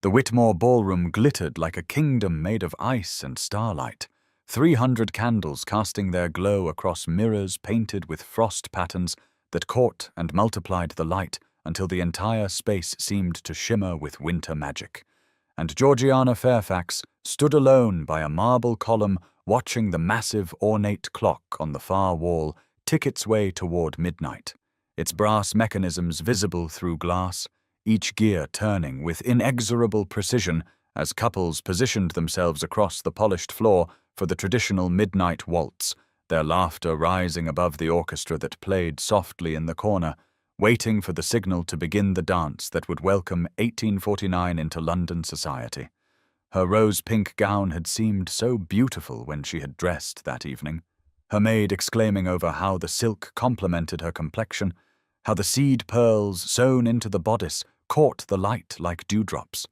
The Whitmore ballroom glittered like a kingdom made of ice and starlight, 300 candles casting their glow across mirrors painted with frost patterns that caught and multiplied the light until the entire space seemed to shimmer with winter magic. And Georgiana Fairfax stood alone by a marble column watching the massive ornate clock on the far wall tick its way toward midnight, its brass mechanisms visible through glass, each gear turning with inexorable precision as couples positioned themselves across the polished floor for the traditional midnight waltz, their laughter rising above the orchestra that played softly in the corner, waiting for the signal to begin the dance that would welcome 1849 into London society. Her rose-pink gown had seemed so beautiful when she had dressed that evening, her maid exclaiming over how the silk complemented her complexion, how the seed pearls sewn into the bodice caught the light like dewdrops.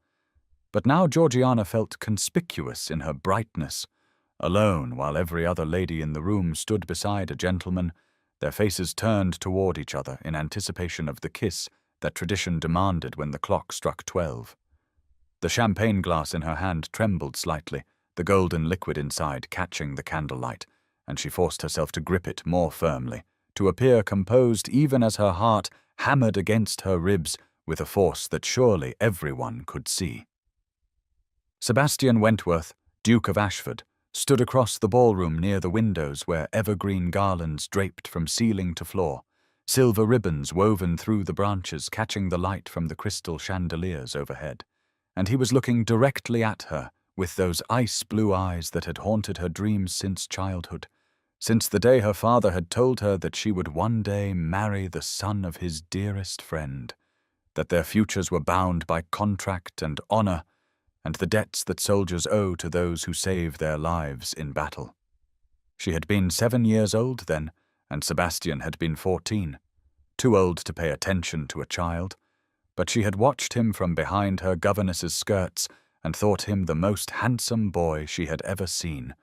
But now Georgiana felt conspicuous in her brightness, alone while every other lady in the room stood beside a gentleman, their faces turned toward each other in anticipation of the kiss that tradition demanded when the clock struck 12. The champagne glass in her hand trembled slightly, the golden liquid inside catching the candlelight, and she forced herself to grip it more firmly, to appear composed even as her heart hammered against her ribs with a force that surely everyone could see. Sebastian Wentworth, Duke of Ashford, stood across the ballroom near the windows where evergreen garlands draped from ceiling to floor, silver ribbons woven through the branches catching the light from the crystal chandeliers overhead, and he was looking directly at her with those ice-blue eyes that had haunted her dreams since childhood, since the day her father had told her that she would one day marry the son of his dearest friend, that their futures were bound by contract and honor, and the debts that soldiers owe to those who save their lives in battle. She had been 7 years old then, and Sebastian had been 14, too old to pay attention to a child, but she had watched him from behind her governess's skirts and thought him the most handsome boy she had ever seen,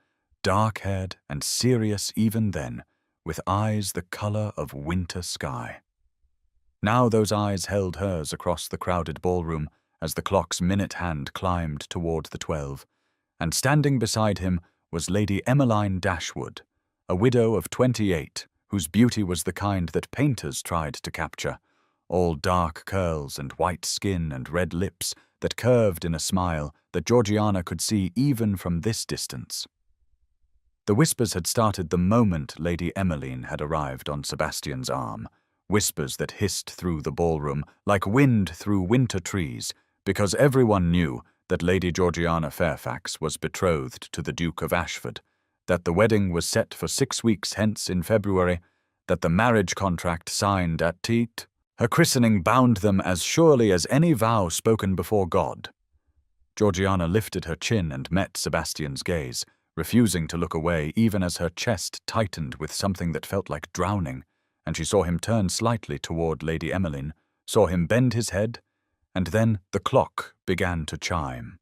dark-haired and serious even then, with eyes the color of winter sky. Now those eyes held hers across the crowded ballroom as the clock's minute hand climbed toward the 12, and standing beside him was Lady Emmeline Dashwood, a widow of 28, whose beauty was the kind that painters tried to capture, all dark curls and white skin and red lips that curved in a smile that Georgiana could see even from this distance. The whispers had started the moment Lady Emmeline had arrived on Sebastian's arm, whispers that hissed through the ballroom like wind through winter trees, because everyone knew that Lady Georgiana Fairfax was betrothed to the Duke of Ashford, that the wedding was set for 6 weeks hence in February, that the marriage contract signed at Teat, her christening bound them as surely as any vow spoken before God. Georgiana lifted her chin and met Sebastian's gaze, refusing to look away even as her chest tightened with something that felt like drowning, and she saw him turn slightly toward Lady Emmeline, saw him bend his head, and then the clock began to chime.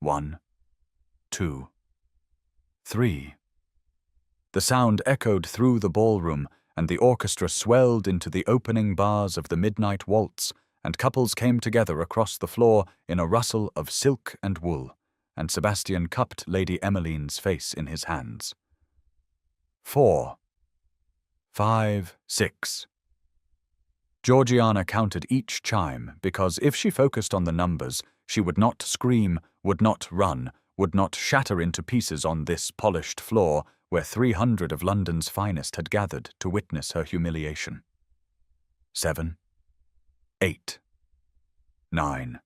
1, 2, 3. The sound echoed through the ballroom, and the orchestra swelled into the opening bars of the midnight waltz, and couples came together across the floor in a rustle of silk and wool, and Sebastian cupped Lady Emmeline's face in his hands. 4, 5, 6. Georgiana counted each chime because if she focused on the numbers, she would not scream, would not run, would not shatter into pieces on this polished floor where 300 of London's finest had gathered to witness her humiliation. 7, 8, 9.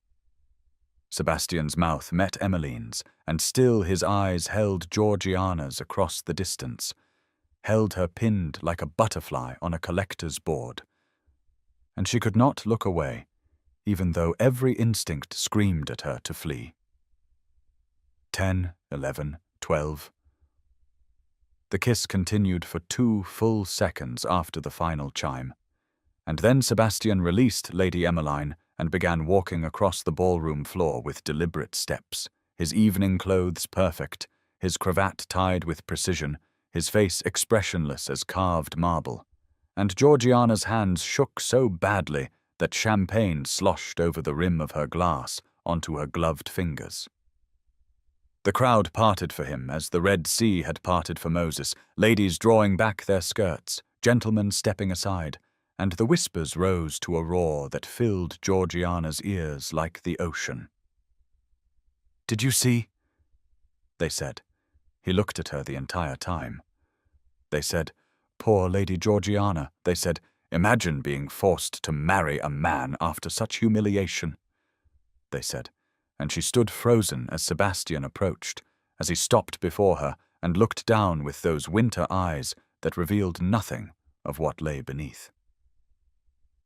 Sebastian's mouth met Emmeline's, and still his eyes held Georgiana's across the distance, held her pinned like a butterfly on a collector's board. And she could not look away, even though every instinct screamed at her to flee. 10, 11, 12. The kiss continued for 2 full seconds after the final chime, and then Sebastian released Lady Emmeline and began walking across the ballroom floor with deliberate steps, his evening clothes perfect, his cravat tied with precision, his face expressionless as carved marble, and Georgiana's hands shook so badly that champagne sloshed over the rim of her glass onto her gloved fingers. The crowd parted for him as the Red Sea had parted for Moses, ladies drawing back their skirts, gentlemen stepping aside, and the whispers rose to a roar that filled Georgiana's ears like the ocean. "Did you see?" they said. He looked at her the entire time. They said, "Poor Lady Georgiana," they said, "imagine being forced to marry a man after such humiliation," they said, and she stood frozen as Sebastian approached, as he stopped before her and looked down with those winter eyes that revealed nothing of what lay beneath.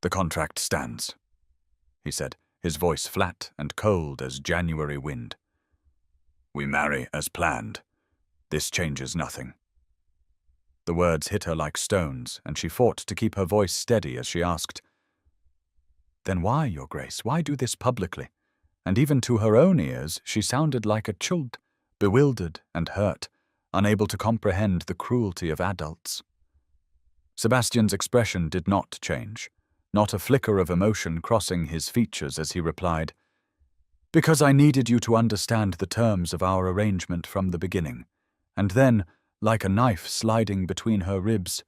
"The contract stands," he said, his voice flat and cold as January wind. "We marry as planned. This changes nothing." The words hit her like stones, and she fought to keep her voice steady as she asked, "Then why, Your Grace, why do this publicly?" And even to her own ears she sounded like a child, bewildered and hurt, unable to comprehend the cruelty of adults. Sebastian's expression did not change, not a flicker of emotion crossing his features as he replied, "Because I needed you to understand the terms of our arrangement from the beginning, and then, like a knife sliding between her ribs,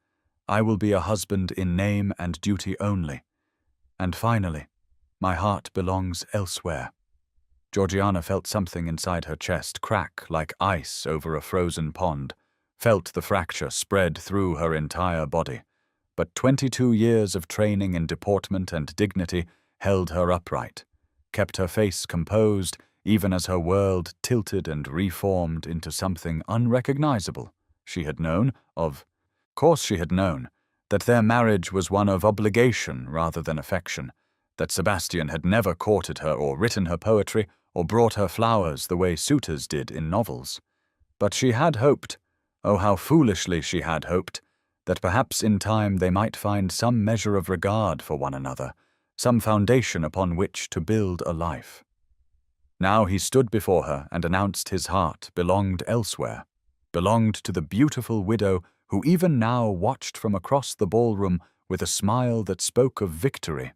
I will be a husband in name and duty only. And finally, my heart belongs elsewhere." Georgiana felt something inside her chest crack like ice over a frozen pond, felt the fracture spread through her entire body. But 22 years of training in deportment and dignity held her upright, kept her face composed even as her world tilted and reformed into something unrecognizable. She had known of course she had known, that their marriage was one of obligation rather than affection, that Sebastian had never courted her or written her poetry or brought her flowers the way suitors did in novels. But she had hoped, oh how foolishly she had hoped, that perhaps in time they might find some measure of regard for one another, some foundation upon which to build a life. Now he stood before her and announced his heart belonged elsewhere, belonged to the beautiful widow who even now watched from across the ballroom with a smile that spoke of victory.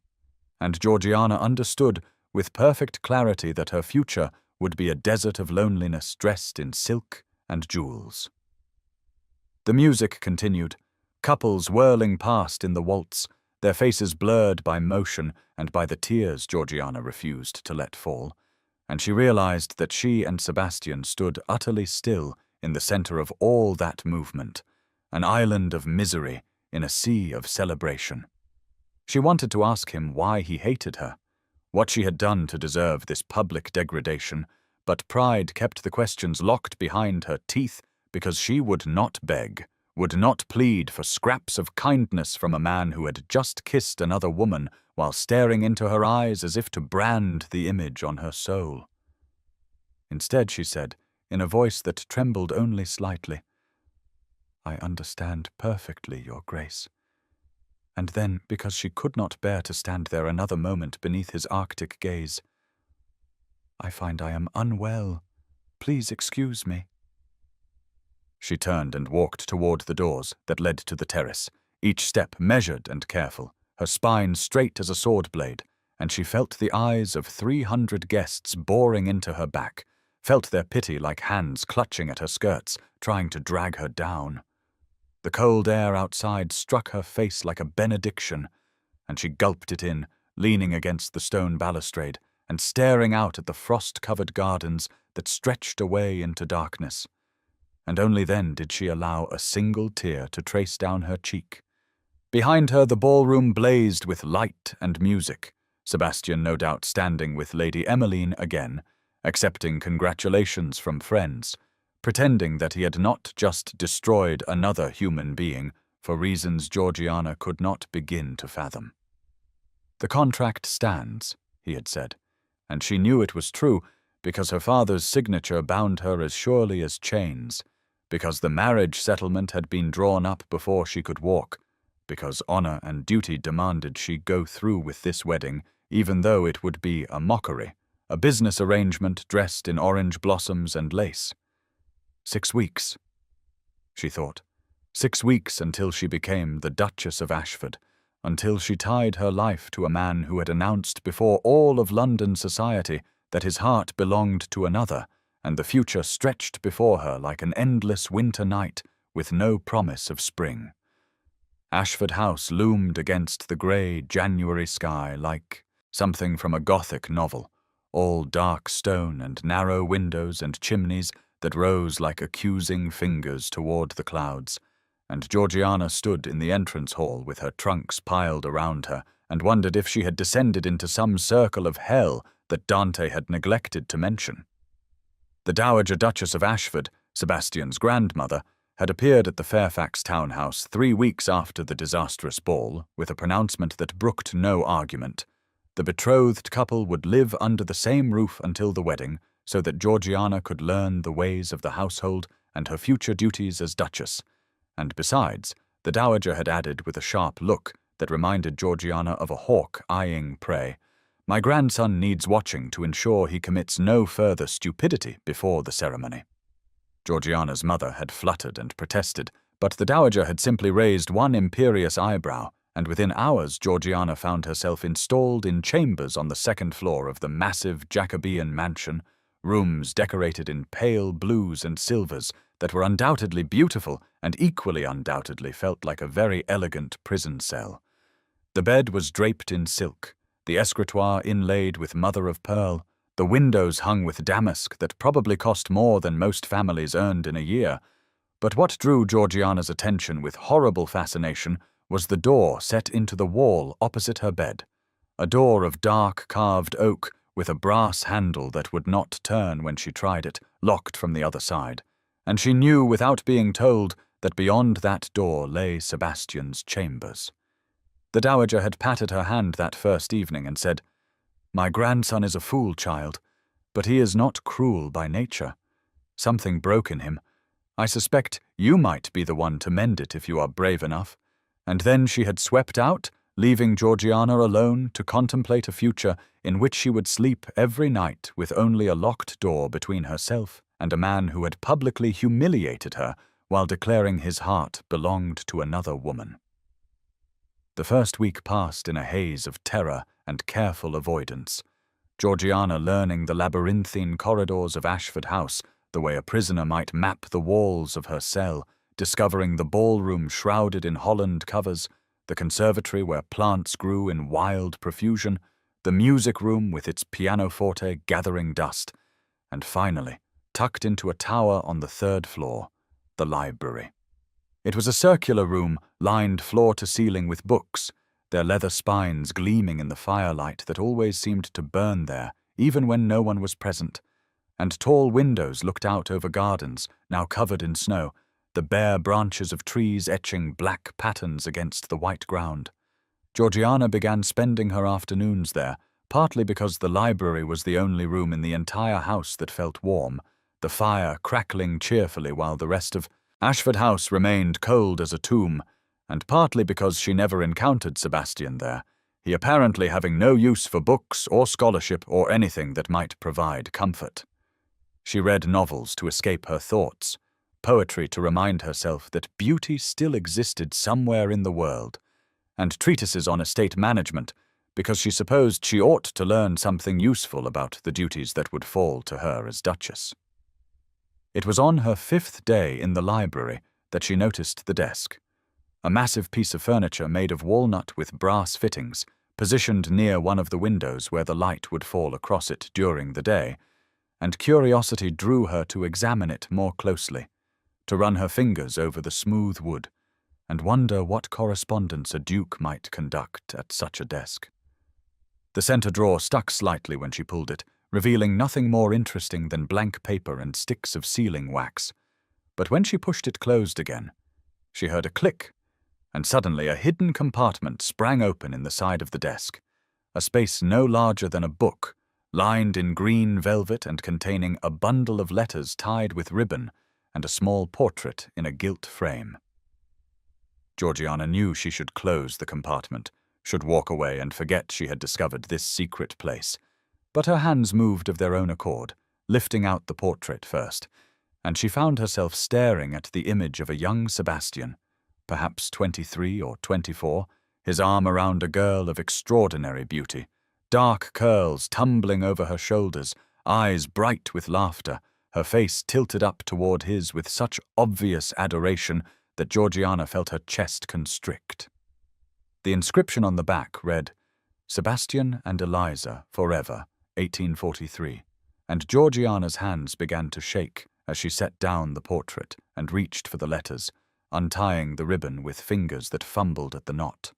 And Georgiana understood with perfect clarity that her future would be a desert of loneliness dressed in silk and jewels. The music continued, couples whirling past in the waltz, their faces blurred by motion and by the tears Georgiana refused to let fall, and she realized that she and Sebastian stood utterly still in the center of all that movement, an island of misery in a sea of celebration. She wanted to ask him why he hated her, what she had done to deserve this public degradation, but pride kept the questions locked behind her teeth because she would not beg, would not plead for scraps of kindness from a man who had just kissed another woman while staring into her eyes as if to brand the image on her soul. Instead, she said, in a voice that trembled only slightly, "I understand perfectly, Your Grace." And then, because she could not bear to stand there another moment beneath his arctic gaze, "I find I am unwell. Please excuse me." She turned and walked toward the doors that led to the terrace, each step measured and careful, her spine straight as a sword blade, and she felt the eyes of 300 guests boring into her back, felt their pity like hands clutching at her skirts, trying to drag her down. The cold air outside struck her face like a benediction, and she gulped it in, leaning against the stone balustrade and staring out at the frost-covered gardens that stretched away into darkness. And only then did she allow a single tear to trace down her cheek. Behind her the ballroom blazed with light and music, Sebastian no doubt standing with Lady Emmeline again, accepting congratulations from friends, pretending that he had not just destroyed another human being for reasons Georgiana could not begin to fathom. "The contract stands," he had said, and she knew it was true because her father's signature bound her as surely as chains, because the marriage settlement had been drawn up before she could walk, because honor and duty demanded she go through with this wedding, even though it would be a mockery, a business arrangement dressed in orange blossoms and lace. 6 weeks, she thought. 6 weeks until she became the Duchess of Ashford, until she tied her life to a man who had announced before all of London society that his heart belonged to another, and the future stretched before her like an endless winter night with no promise of spring. Ashford House loomed against the grey January sky like something from a Gothic novel, all dark stone and narrow windows and chimneys that rose like accusing fingers toward the clouds, and Georgiana stood in the entrance hall with her trunks piled around her and wondered if she had descended into some circle of hell that Dante had neglected to mention. The Dowager Duchess of Ashford, Sebastian's grandmother, had appeared at the Fairfax townhouse 3 weeks after the disastrous ball with a pronouncement that brooked no argument. The betrothed couple would live under the same roof until the wedding, so that Georgiana could learn the ways of the household and her future duties as Duchess. And besides, the Dowager had added with a sharp look that reminded Georgiana of a hawk eyeing prey, "My grandson needs watching to ensure he commits no further stupidity before the ceremony." Georgiana's mother had fluttered and protested, but the Dowager had simply raised one imperious eyebrow, and within hours Georgiana found herself installed in chambers on the second floor of the massive Jacobean mansion, rooms decorated in pale blues and silvers that were undoubtedly beautiful and equally undoubtedly felt like a very elegant prison cell. The bed was draped in silk, the escritoire inlaid with mother-of-pearl, the windows hung with damask that probably cost more than most families earned in a year. But what drew Georgiana's attention with horrible fascination was the door set into the wall opposite her bed, a door of dark carved oak with a brass handle that would not turn when she tried it, locked from the other side, and she knew without being told that beyond that door lay Sebastian's chambers. The Dowager had patted her hand that first evening and said, "My grandson is a fool, child, but he is not cruel by nature. Something broke in him. I suspect you might be the one to mend it if you are brave enough." And then she had swept out, leaving Georgiana alone to contemplate a future in which she would sleep every night with only a locked door between herself and a man who had publicly humiliated her while declaring his heart belonged to another woman. The first week passed in a haze of terror and careful avoidance, Georgiana learning the labyrinthine corridors of Ashford House the way a prisoner might map the walls of her cell, discovering the ballroom shrouded in holland covers, the conservatory where plants grew in wild profusion, the music room with its pianoforte gathering dust, and finally, tucked into a tower on the 3rd floor, the library. It was a circular room lined floor to ceiling with books, their leather spines gleaming in the firelight that always seemed to burn there, even when no one was present, and tall windows looked out over gardens, now covered in snow, the bare branches of trees etching black patterns against the white ground. Georgiana began spending her afternoons there, partly because the library was the only room in the entire house that felt warm, the fire crackling cheerfully while the rest of Ashford House remained cold as a tomb, and partly because she never encountered Sebastian there, he apparently having no use for books or scholarship or anything that might provide comfort. She read novels to escape her thoughts, poetry to remind herself that beauty still existed somewhere in the world, and treatises on estate management because she supposed she ought to learn something useful about the duties that would fall to her as Duchess. It was on her 5th day in the library that she noticed the desk, a massive piece of furniture made of walnut with brass fittings, positioned near one of the windows where the light would fall across it during the day, and curiosity drew her to examine it more closely, to run her fingers over the smooth wood, and wonder what correspondence a duke might conduct at such a desk. The center drawer stuck slightly when she pulled it, revealing nothing more interesting than blank paper and sticks of sealing wax. But when she pushed it closed again, she heard a click, and suddenly a hidden compartment sprang open in the side of the desk, a space no larger than a book, lined in green velvet and containing a bundle of letters tied with ribbon and a small portrait in a gilt frame. Georgiana knew she should close the compartment, should walk away and forget she had discovered this secret place. But her hands moved of their own accord, lifting out the portrait first, and she found herself staring at the image of a young Sebastian, perhaps 23 or 24, his arm around a girl of extraordinary beauty, dark curls tumbling over her shoulders, eyes bright with laughter, her face tilted up toward his with such obvious adoration that Georgiana felt her chest constrict. The inscription on the back read, "Sebastian and Eliza, forever, 1843, and Georgiana's hands began to shake as she set down the portrait and reached for the letters, untying the ribbon with fingers that fumbled at the knot.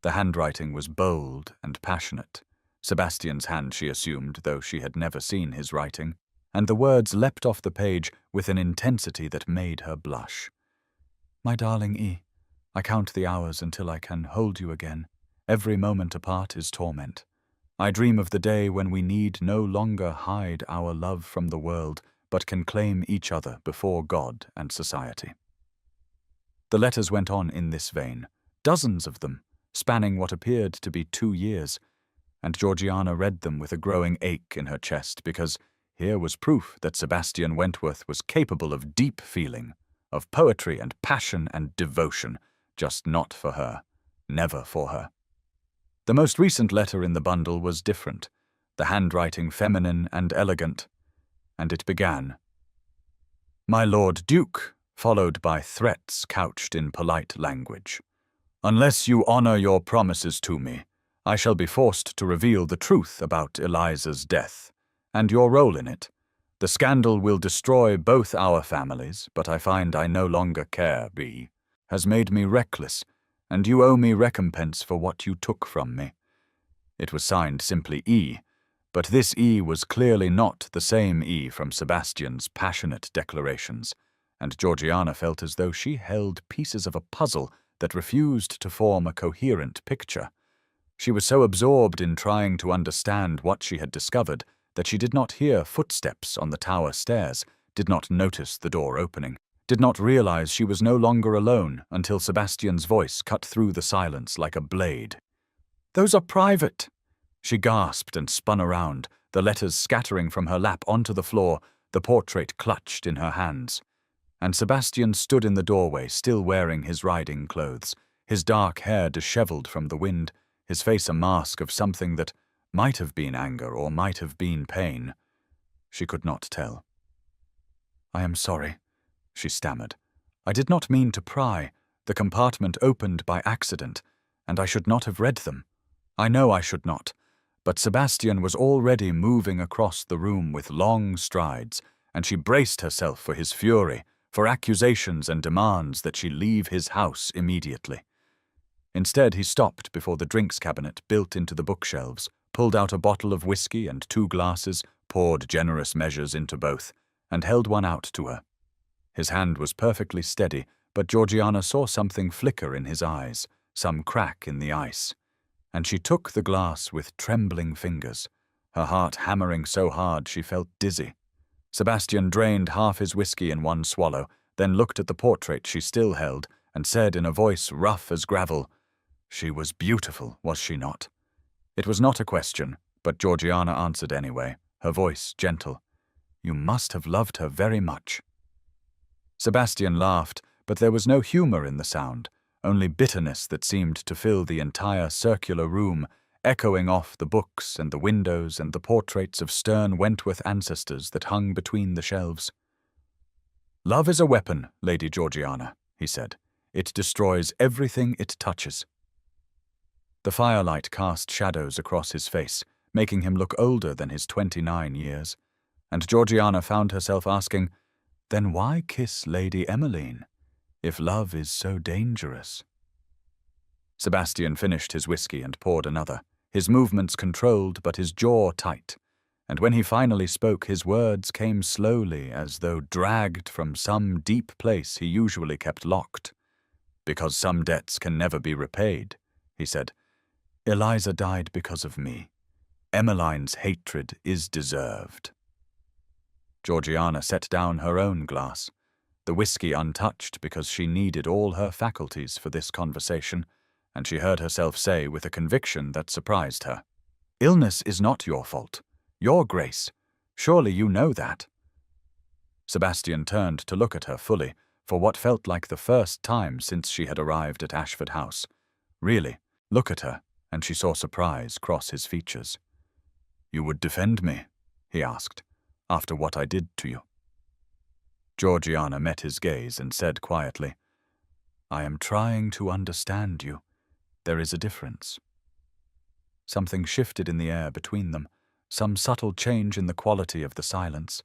The handwriting was bold and passionate, Sebastian's hand, she assumed, though she had never seen his writing, and the words leapt off the page with an intensity that made her blush. "My darling E, I count the hours until I can hold you again. Every moment apart is torment. I dream of the day when we need no longer hide our love from the world, but can claim each other before God and society." The letters went on in this vein, dozens of them, spanning what appeared to be 2 years, and Georgiana read them with a growing ache in her chest, because here was proof that Sebastian Wentworth was capable of deep feeling, of poetry and passion and devotion, just not for her, never for her. The most recent letter in the bundle was different, the handwriting feminine and elegant, and it began, "My Lord Duke," followed by threats couched in polite language. "Unless you honor your promises to me, I shall be forced to reveal the truth about Eliza's death, and your role in it. The scandal will destroy both our families, but I find I no longer care, B. Has made me reckless, and you owe me recompense for what you took from me." It was signed simply E, but this E was clearly not the same E from Sebastian's passionate declarations, and Georgiana felt as though she held pieces of a puzzle that refused to form a coherent picture. She was so absorbed in trying to understand what she had discovered that she did not hear footsteps on the tower stairs, did not notice the door opening, did not realize she was no longer alone until Sebastian's voice cut through the silence like a blade. "Those are private!" She gasped and spun around, the letters scattering from her lap onto the floor, the portrait clutched in her hands. And Sebastian stood in the doorway, still wearing his riding clothes, his dark hair disheveled from the wind, his face a mask of something that might have been anger or might have been pain. She could not tell. "I am sorry," she stammered. "I did not mean to pry. The compartment opened by accident, and I should not have read them. I know I should not." But Sebastian was already moving across the room with long strides, and she braced herself for his fury, for accusations and demands that she leave his house immediately. Instead, he stopped before the drinks cabinet built into the bookshelves, pulled out a bottle of whiskey and 2 glasses, poured generous measures into both, and held one out to her. His hand was perfectly steady, but Georgiana saw something flicker in his eyes, some crack in the ice, and she took the glass with trembling fingers, her heart hammering so hard she felt dizzy. Sebastian drained half his whiskey in one swallow, then looked at the portrait she still held, and said in a voice rough as gravel, "She was beautiful, was she not?" It was not a question, but Georgiana answered anyway, her voice gentle. "You must have loved her very much." Sebastian laughed, but there was no humor in the sound, only bitterness that seemed to fill the entire circular room, echoing off the books and the windows and the portraits of stern Wentworth ancestors that hung between the shelves. "Love is a weapon, Lady Georgiana," he said. "It destroys everything it touches." The firelight cast shadows across his face, making him look older than his 29 years, and Georgiana found herself asking, "Then why kiss Lady Emmeline, if love is so dangerous?" Sebastian finished his whiskey and poured another, his movements controlled but his jaw tight, and when he finally spoke, his words came slowly as though dragged from some deep place he usually kept locked. "Because some debts can never be repaid," he said. "Eliza died because of me. Emmeline's hatred is deserved." Georgiana set down her own glass, the whiskey untouched because she needed all her faculties for this conversation, and she heard herself say with a conviction that surprised her, "Illness is not your fault. Your grace. Surely you know that." Sebastian turned to look at her fully, for what felt like the first time since she had arrived at Ashford House. Really, look at her, and she saw surprise cross his features. "You would defend me?" he asked, "after what I did to you?" Georgiana met his gaze and said quietly, "I am trying to understand you. There is a difference." Something shifted in the air between them, some subtle change in the quality of the silence,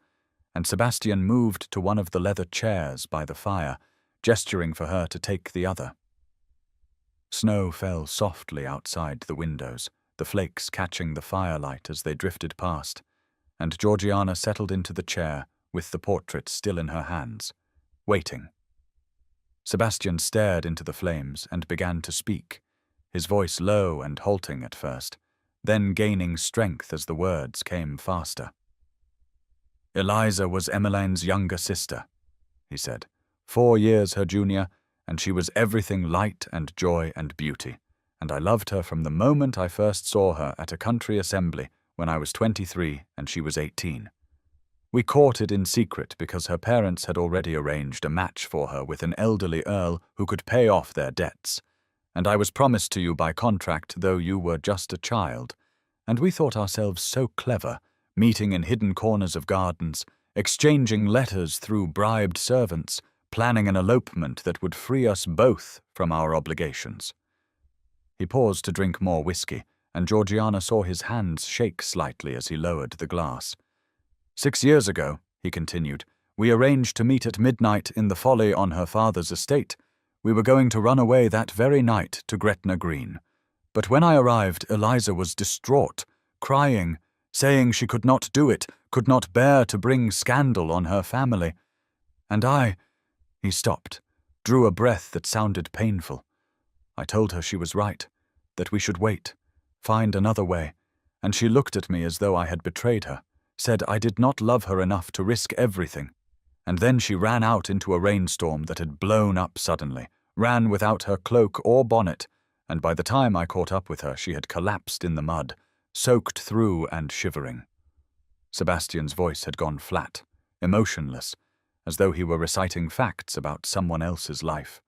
and Sebastian moved to one of the leather chairs by the fire, gesturing for her to take the other. Snow fell softly outside the windows, the flakes catching the firelight as they drifted past, and Georgiana settled into the chair with the portrait still in her hands, waiting. Sebastian stared into the flames and began to speak, his voice low and halting at first, then gaining strength as the words came faster. "Eliza was Emmeline's younger sister," he said, 4 years her junior, and she was everything light and joy and beauty, and I loved her from the moment I first saw her at a country assembly when I was 23 and she was 18. We courted in secret because her parents had already arranged a match for her with an elderly earl who could pay off their debts, and I was promised to you by contract though you were just a child, and we thought ourselves so clever, meeting in hidden corners of gardens, exchanging letters through bribed servants, planning an elopement that would free us both from our obligations." He paused to drink more whiskey, and Georgiana saw his hands shake slightly as he lowered the glass. "6 years ago," he continued, "we arranged to meet at midnight in the folly on her father's estate. We were going to run away that very night to Gretna Green. But when I arrived, Eliza was distraught, crying, saying she could not do it, could not bear to bring scandal on her family. And He stopped, drew a breath that sounded painful. I told her she was right, that we should wait, find another way, and she looked at me as though I had betrayed her, said I did not love her enough to risk everything. And then she ran out into a rainstorm that had blown up suddenly, ran without her cloak or bonnet, and by the time I caught up with her she had collapsed in the mud, soaked through and shivering." Sebastian's voice had gone flat, emotionless, as though he were reciting facts about someone else's life.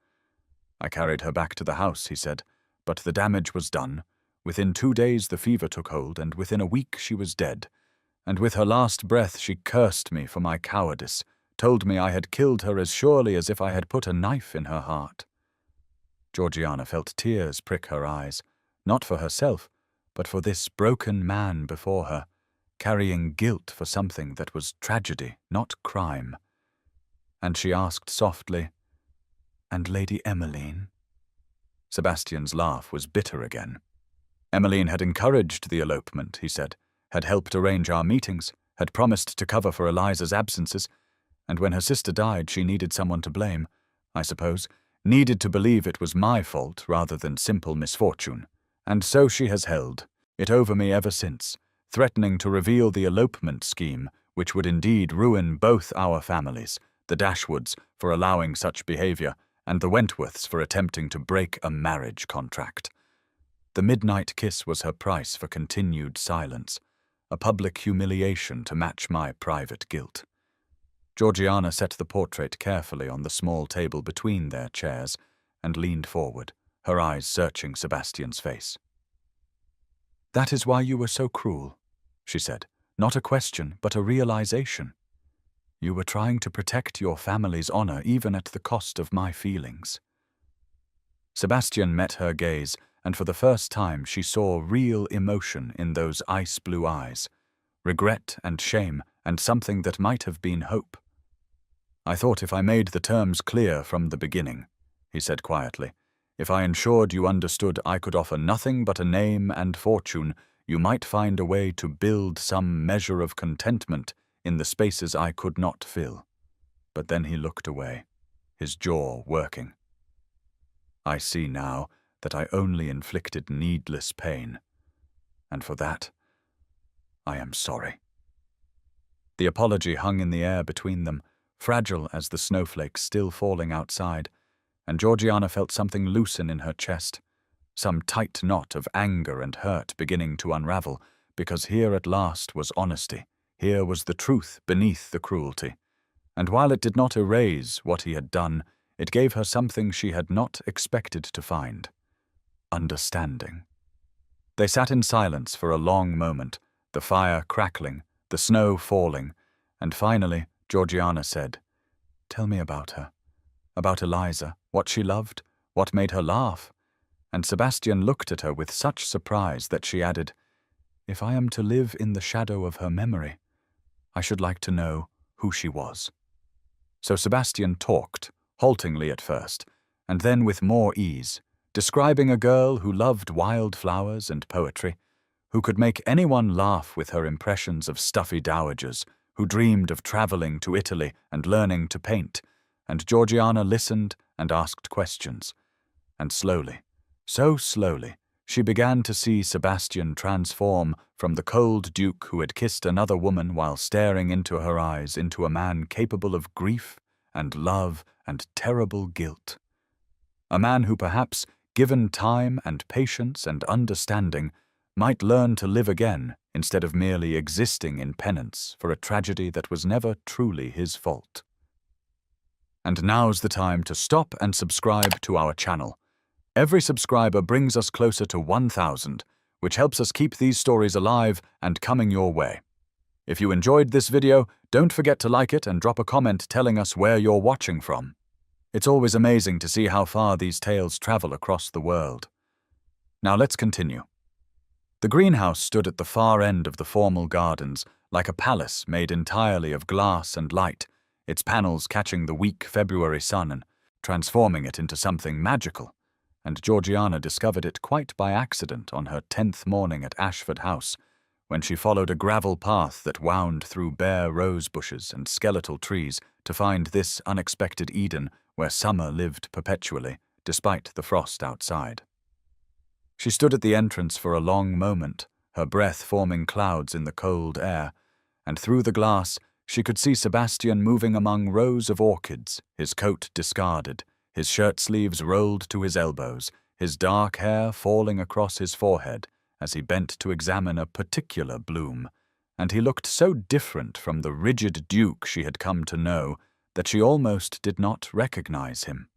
"I carried her back to the house," he said, "but the damage was done. Within 2 days the fever took hold, and within a week she was dead. And with her last breath she cursed me for my cowardice, told me I had killed her as surely as if I had put a knife in her heart." Georgiana felt tears prick her eyes, not for herself, but for this broken man before her, carrying guilt for something that was tragedy, not crime. And she asked softly, "And Lady Emmeline?" Sebastian's laugh was bitter again. "Emmeline had encouraged the elopement," he said, "had helped arrange our meetings, had promised to cover for Eliza's absences, and when her sister died she needed someone to blame, I suppose, needed to believe it was my fault rather than simple misfortune, and so she has held it over me ever since, threatening to reveal the elopement scheme, which would indeed ruin both our families, the Dashwoods for allowing such behavior, and the Wentworths for attempting to break a marriage contract. The midnight kiss was her price for continued silence, a public humiliation to match my private guilt." Georgiana set the portrait carefully on the small table between their chairs and leaned forward, her eyes searching Sebastian's face. "That is why you were so cruel," she said. "Not a question, but a realization. You were trying to protect your family's honor even at the cost of my feelings." Sebastian met her gaze, and for the first time she saw real emotion in those ice-blue eyes, regret and shame, and something that might have been hope. "I thought if I made the terms clear from the beginning," he said quietly, "if I ensured you understood I could offer nothing but a name and fortune, you might find a way to build some measure of contentment in the spaces I could not fill." But then he looked away, his jaw working. "I see now that I only inflicted needless pain, and for that, I am sorry." The apology hung in the air between them, fragile as the snowflakes still falling outside, and Georgiana felt something loosen in her chest, some tight knot of anger and hurt beginning to unravel, because here at last was honesty, here was the truth beneath the cruelty, and while it did not erase what he had done, it gave her something she had not expected to find: understanding. They sat in silence for a long moment, the fire crackling, the snow falling, and finally Georgiana said, "Tell me about her. About Eliza, what she loved, what made her laugh." And Sebastian looked at her with such surprise that she added, "If I am to live in the shadow of her memory, I should like to know who she was." So Sebastian talked, haltingly at first, and then with more ease, describing a girl who loved wildflowers and poetry, who could make anyone laugh with her impressions of stuffy dowagers, who dreamed of traveling to Italy and learning to paint, and Georgiana listened and asked questions. And slowly, so slowly, she began to see Sebastian transform from the cold duke who had kissed another woman while staring into her eyes into a man capable of grief and love and terrible guilt. A man who perhaps, given time and patience and understanding, might learn to live again instead of merely existing in penance for a tragedy that was never truly his fault. And now's the time to stop and subscribe to our channel. Every subscriber brings us closer to 1,000, which helps us keep these stories alive and coming your way. If you enjoyed this video, don't forget to like it and drop a comment telling us where you're watching from. It's always amazing to see how far these tales travel across the world. Now let's continue. The greenhouse stood at the far end of the formal gardens, like a palace made entirely of glass and light, its panels catching the weak February sun and transforming it into something magical. And Georgiana discovered it quite by accident on her 10th morning at Ashford House, when she followed a gravel path that wound through bare rose bushes and skeletal trees to find this unexpected Eden where summer lived perpetually, despite the frost outside. She stood at the entrance for a long moment, her breath forming clouds in the cold air, and through the glass she could see Sebastian moving among rows of orchids, his coat discarded, his shirt sleeves rolled to his elbows, his dark hair falling across his forehead as he bent to examine a particular bloom, and he looked so different from the rigid duke she had come to know that she almost did not recognize him.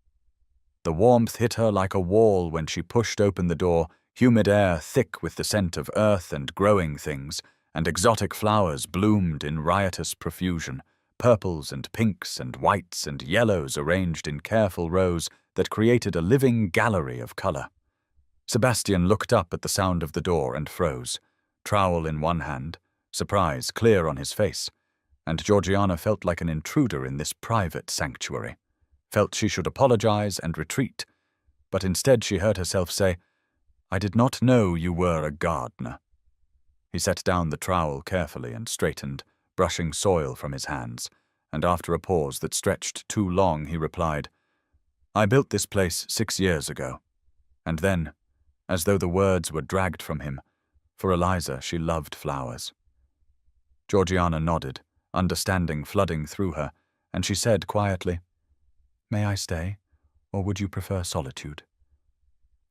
The warmth hit her like a wall when she pushed open the door, humid air thick with the scent of earth and growing things, and exotic flowers bloomed in riotous profusion, purples and pinks and whites and yellows arranged in careful rows that created a living gallery of color. Sebastian looked up at the sound of the door and froze, trowel in one hand, surprise clear on his face, and Georgiana felt like an intruder in this private sanctuary, felt she should apologize and retreat, but instead she heard herself say, "I did not know you were a gardener." He set down the trowel carefully and straightened, brushing soil from his hands, and after a pause that stretched too long, he replied, "I built this place 6 years ago." And then, as though the words were dragged from him, for Eliza she loved flowers. Georgiana nodded, understanding flooding through her, and she said quietly, "May I stay, or would you prefer solitude?"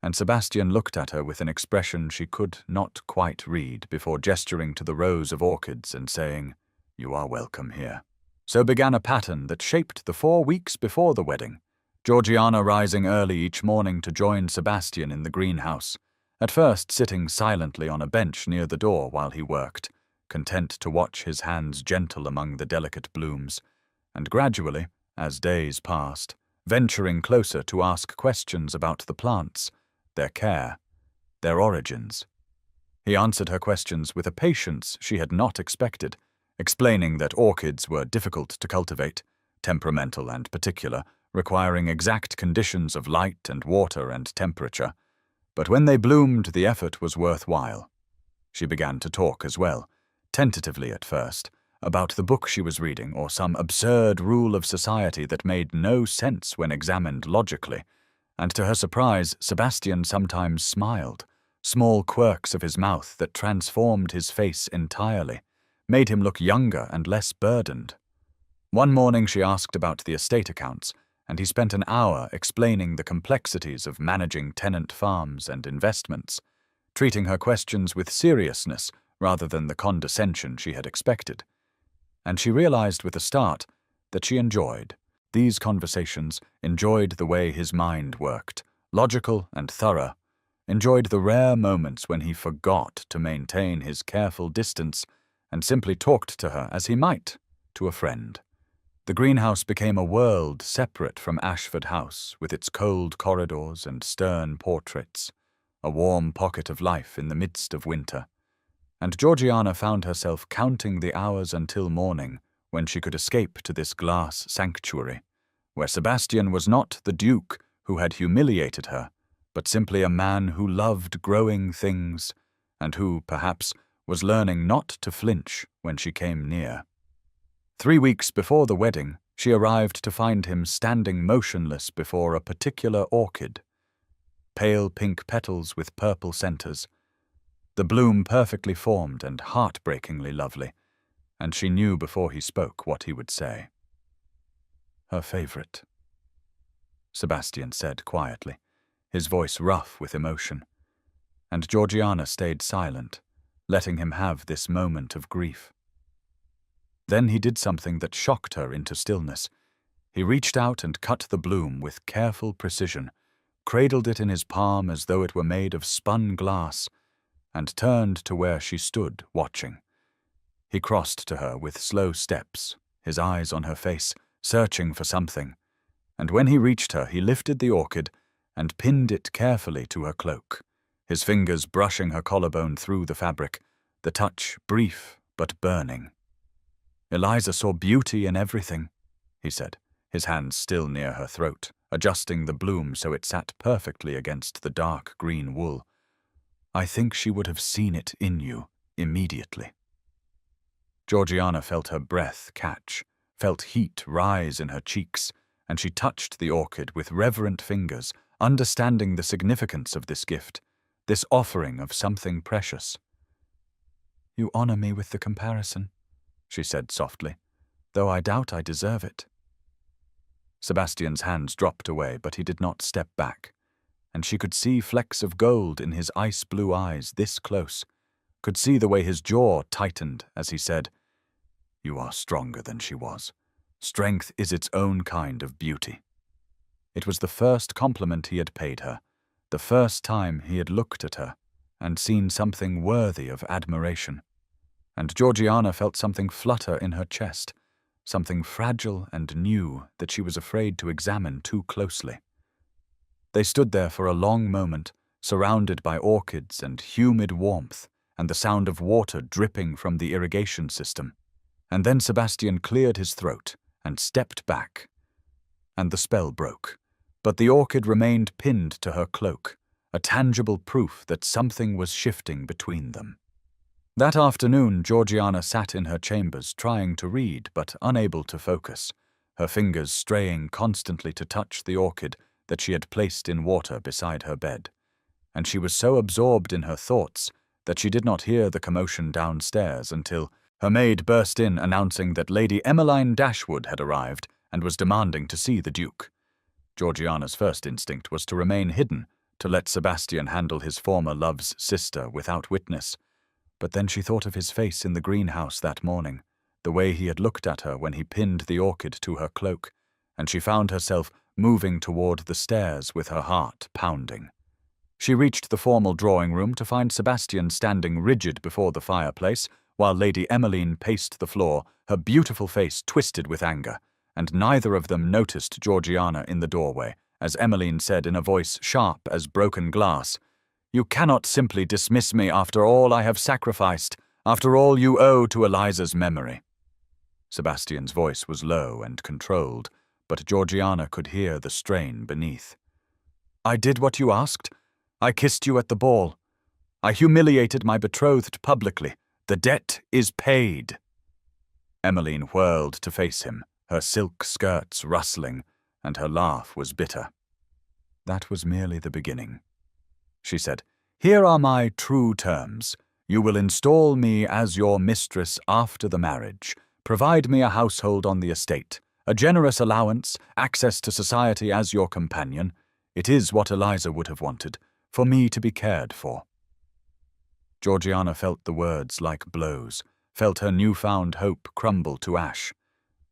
And Sebastian looked at her with an expression she could not quite read before gesturing to the rows of orchids and saying, "You are welcome here." So began a pattern that shaped the 4 weeks before the wedding, Georgiana rising early each morning to join Sebastian in the greenhouse, at first sitting silently on a bench near the door while he worked, content to watch his hands gentle among the delicate blooms, and gradually, as days passed, venturing closer to ask questions about the plants, their care, their origins. He answered her questions with a patience she had not expected, explaining that orchids were difficult to cultivate, temperamental and particular, requiring exact conditions of light and water and temperature. But when they bloomed, the effort was worthwhile. She began to talk as well, tentatively at first, about the book she was reading or some absurd rule of society that made no sense when examined logically, and to her surprise, Sebastian sometimes smiled, small quirks of his mouth that transformed his face entirely, made him look younger and less burdened. One morning she asked about the estate accounts, and he spent an hour explaining the complexities of managing tenant farms and investments, treating her questions with seriousness rather than the condescension she had expected. And she realized with a start that she enjoyed these conversations, enjoyed the way his mind worked, logical and thorough, enjoyed the rare moments when he forgot to maintain his careful distance and simply talked to her as he might to a friend. The greenhouse became a world separate from Ashford House, with its cold corridors and stern portraits, a warm pocket of life in the midst of winter. And Georgiana found herself counting the hours until morning when she could escape to this glass sanctuary, where Sebastian was not the duke who had humiliated her, but simply a man who loved growing things and who, perhaps, was learning not to flinch when she came near. 3 weeks before the wedding, she arrived to find him standing motionless before a particular orchid. Pale pink petals with purple centers, the bloom perfectly formed and heartbreakingly lovely, and she knew before he spoke what he would say. "Her favorite," Sebastian said quietly, his voice rough with emotion, and Georgiana stayed silent, letting him have this moment of grief. Then he did something that shocked her into stillness. He reached out and cut the bloom with careful precision, cradled it in his palm as though it were made of spun glass, and turned to where she stood, watching. He crossed to her with slow steps, his eyes on her face, searching for something, and when he reached her, he lifted the orchid and pinned it carefully to her cloak, his fingers brushing her collarbone through the fabric, the touch brief but burning. "Eliza saw beauty in everything," he said, his hands still near her throat, adjusting the bloom so it sat perfectly against the dark green wool. "I think she would have seen it in you immediately." Georgiana felt her breath catch, felt heat rise in her cheeks, and she touched the orchid with reverent fingers, understanding the significance of this gift, this offering of something precious. "You honor me with the comparison," she said softly, "though I doubt I deserve it." Sebastian's hands dropped away, but he did not step back, and she could see flecks of gold in his ice-blue eyes this close, could see the way his jaw tightened as he said, "You are stronger than she was. Strength is its own kind of beauty." It was the first compliment he had paid her, the first time he had looked at her and seen something worthy of admiration. And Georgiana felt something flutter in her chest, something fragile and new that she was afraid to examine too closely. They stood there for a long moment, surrounded by orchids and humid warmth and the sound of water dripping from the irrigation system. And then Sebastian cleared his throat and stepped back. And the spell broke, but the orchid remained pinned to her cloak, a tangible proof that something was shifting between them. That afternoon, Georgiana sat in her chambers trying to read but unable to focus, her fingers straying constantly to touch the orchid that she had placed in water beside her bed. And she was so absorbed in her thoughts that she did not hear the commotion downstairs until her maid burst in announcing that Lady Emmeline Dashwood had arrived and was demanding to see the Duke. Georgiana's first instinct was to remain hidden, to let Sebastian handle his former love's sister without witness. But then she thought of his face in the greenhouse that morning, the way he had looked at her when he pinned the orchid to her cloak, and she found herself moving toward the stairs with her heart pounding. She reached the formal drawing room to find Sebastian standing rigid before the fireplace, while Lady Emmeline paced the floor, her beautiful face twisted with anger, and neither of them noticed Georgiana in the doorway, as Emmeline said in a voice sharp as broken glass, "You cannot simply dismiss me after all I have sacrificed, after all you owe to Eliza's memory." Sebastian's voice was low and controlled, but Georgiana could hear the strain beneath. "I did what you asked. I kissed you at the ball. I humiliated my betrothed publicly. The debt is paid." Emmeline whirled to face him, her silk skirts rustling, and her laugh was bitter. "That was merely the beginning," she said. "Here are my true terms. You will install me as your mistress after the marriage, provide me a household on the estate, a generous allowance, access to society as your companion. It is what Eliza would have wanted, for me to be cared for." Georgiana felt the words like blows, felt her newfound hope crumble to ash.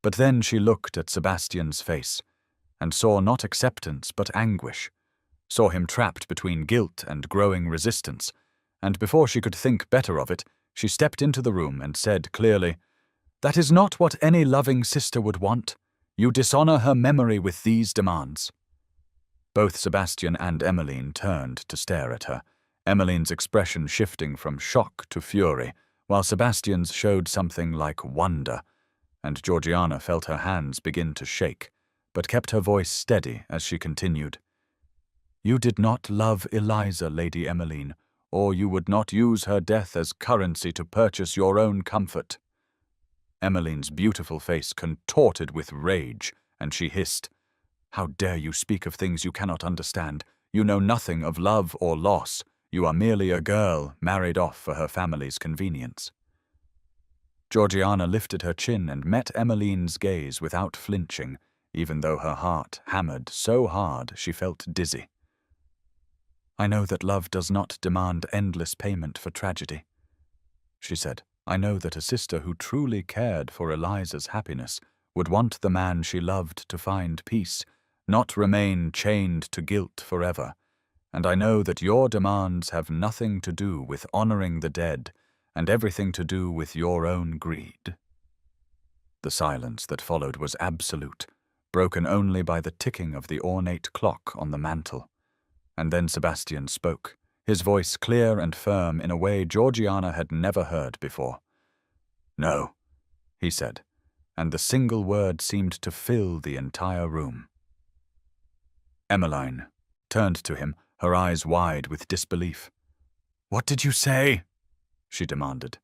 But then she looked at Sebastian's face, and saw not acceptance but anguish, saw him trapped between guilt and growing resistance, and before she could think better of it, she stepped into the room and said clearly, "That is not what any loving sister would want. You dishonor her memory with these demands." Both Sebastian and Emmeline turned to stare at her, Emmeline's expression shifting from shock to fury, while Sebastian's showed something like wonder, and Georgiana felt her hands begin to shake, but kept her voice steady as she continued. "You did not love Eliza, Lady Emmeline, or you would not use her death as currency to purchase your own comfort." Emmeline's beautiful face contorted with rage, and she hissed, "How dare you speak of things you cannot understand? You know nothing of love or loss. You are merely a girl married off for her family's convenience." Georgiana lifted her chin and met Emmeline's gaze without flinching, even though her heart hammered so hard she felt dizzy. "I know that love does not demand endless payment for tragedy," she said. "I know that a sister who truly cared for Eliza's happiness would want the man she loved to find peace, not remain chained to guilt forever. And I know that your demands have nothing to do with honoring the dead and everything to do with your own greed." The silence that followed was absolute, broken only by the ticking of the ornate clock on the mantel. And then Sebastian spoke, his voice clear and firm in a way Georgiana had never heard before. "No," he said, and the single word seemed to fill the entire room. Emmeline turned to him, her eyes wide with disbelief. "What did you say?" she demanded.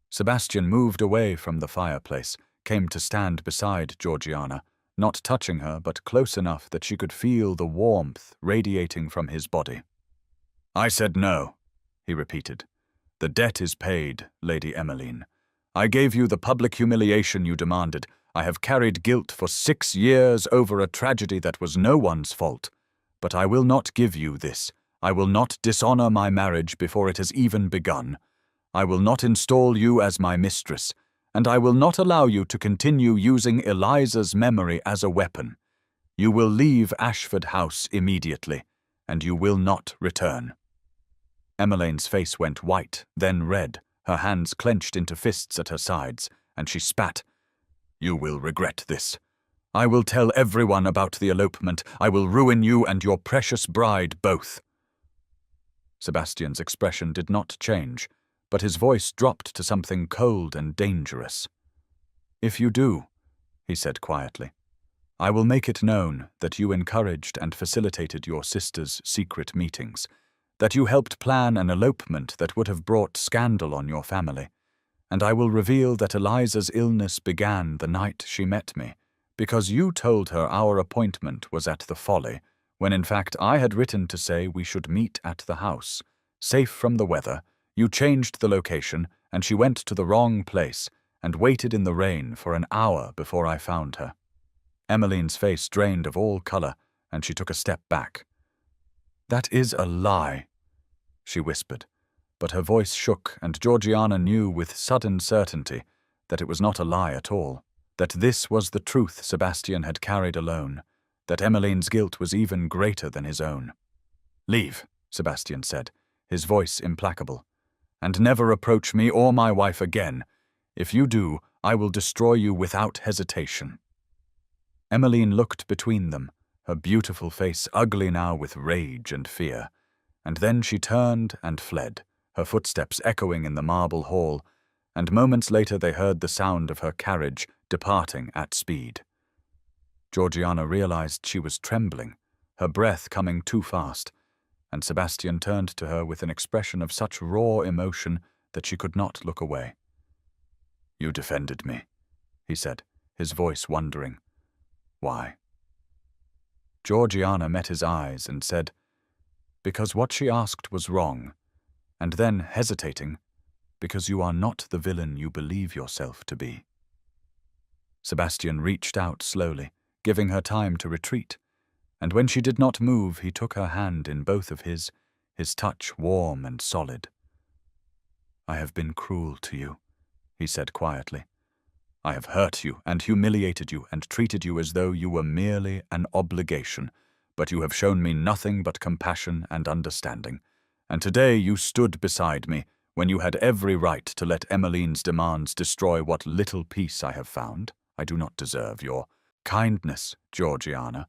Sebastian moved away from the fireplace, came to stand beside Georgiana, not touching her but close enough that she could feel the warmth radiating from his body. "I said no," he repeated. "The debt is paid, Lady Emmeline. I gave you the public humiliation you demanded. I have carried guilt for 6 years over a tragedy that was no one's fault. But I will not give you this. I will not dishonor my marriage before it has even begun. I will not install you as my mistress, and I will not allow you to continue using Eliza's memory as a weapon. You will leave Ashford House immediately, and you will not return." Emmeline's face went white, then red, her hands clenched into fists at her sides, and she spat. "You will regret this. I will tell everyone about the elopement. I will ruin you and your precious bride both." Sebastian's expression did not change, but his voice dropped to something cold and dangerous. "If you do," he said quietly, "I will make it known that you encouraged and facilitated your sister's secret meetings, that you helped plan an elopement that would have brought scandal on your family, and I will reveal that Eliza's illness began the night she met me, because you told her our appointment was at the Folly, when in fact I had written to say we should meet at the house. Safe from the weather, you changed the location, and she went to the wrong place, and waited in the rain for an hour before I found her." Emmeline's face drained of all color, and she took a step back. "That is a lie," she whispered, but her voice shook, and Georgiana knew with sudden certainty that it was not a lie at all, that this was the truth Sebastian had carried alone, that Emmeline's guilt was even greater than his own. "Leave," Sebastian said, his voice implacable, "and never approach me or my wife again. If you do, I will destroy you without hesitation." Emmeline looked between them, her beautiful face ugly now with rage and fear, and then she turned and fled, her footsteps echoing in the marble hall, and moments later they heard the sound of her carriage departing at speed. Georgiana realized she was trembling, her breath coming too fast, and Sebastian turned to her with an expression of such raw emotion that she could not look away. "You defended me," he said, his voice wondering. "Why?" Georgiana met his eyes and said, "Because what she asked was wrong," and then, hesitating, "Because you are not the villain you believe yourself to be." Sebastian reached out slowly, giving her time to retreat, and when she did not move, he took her hand in both of his touch warm and solid. "I have been cruel to you," he said quietly. "I have hurt you and humiliated you and treated you as though you were merely an obligation, but you have shown me nothing but compassion and understanding. And today you stood beside me when you had every right to let Emmeline's demands destroy what little peace I have found. I do not deserve your kindness, Georgiana,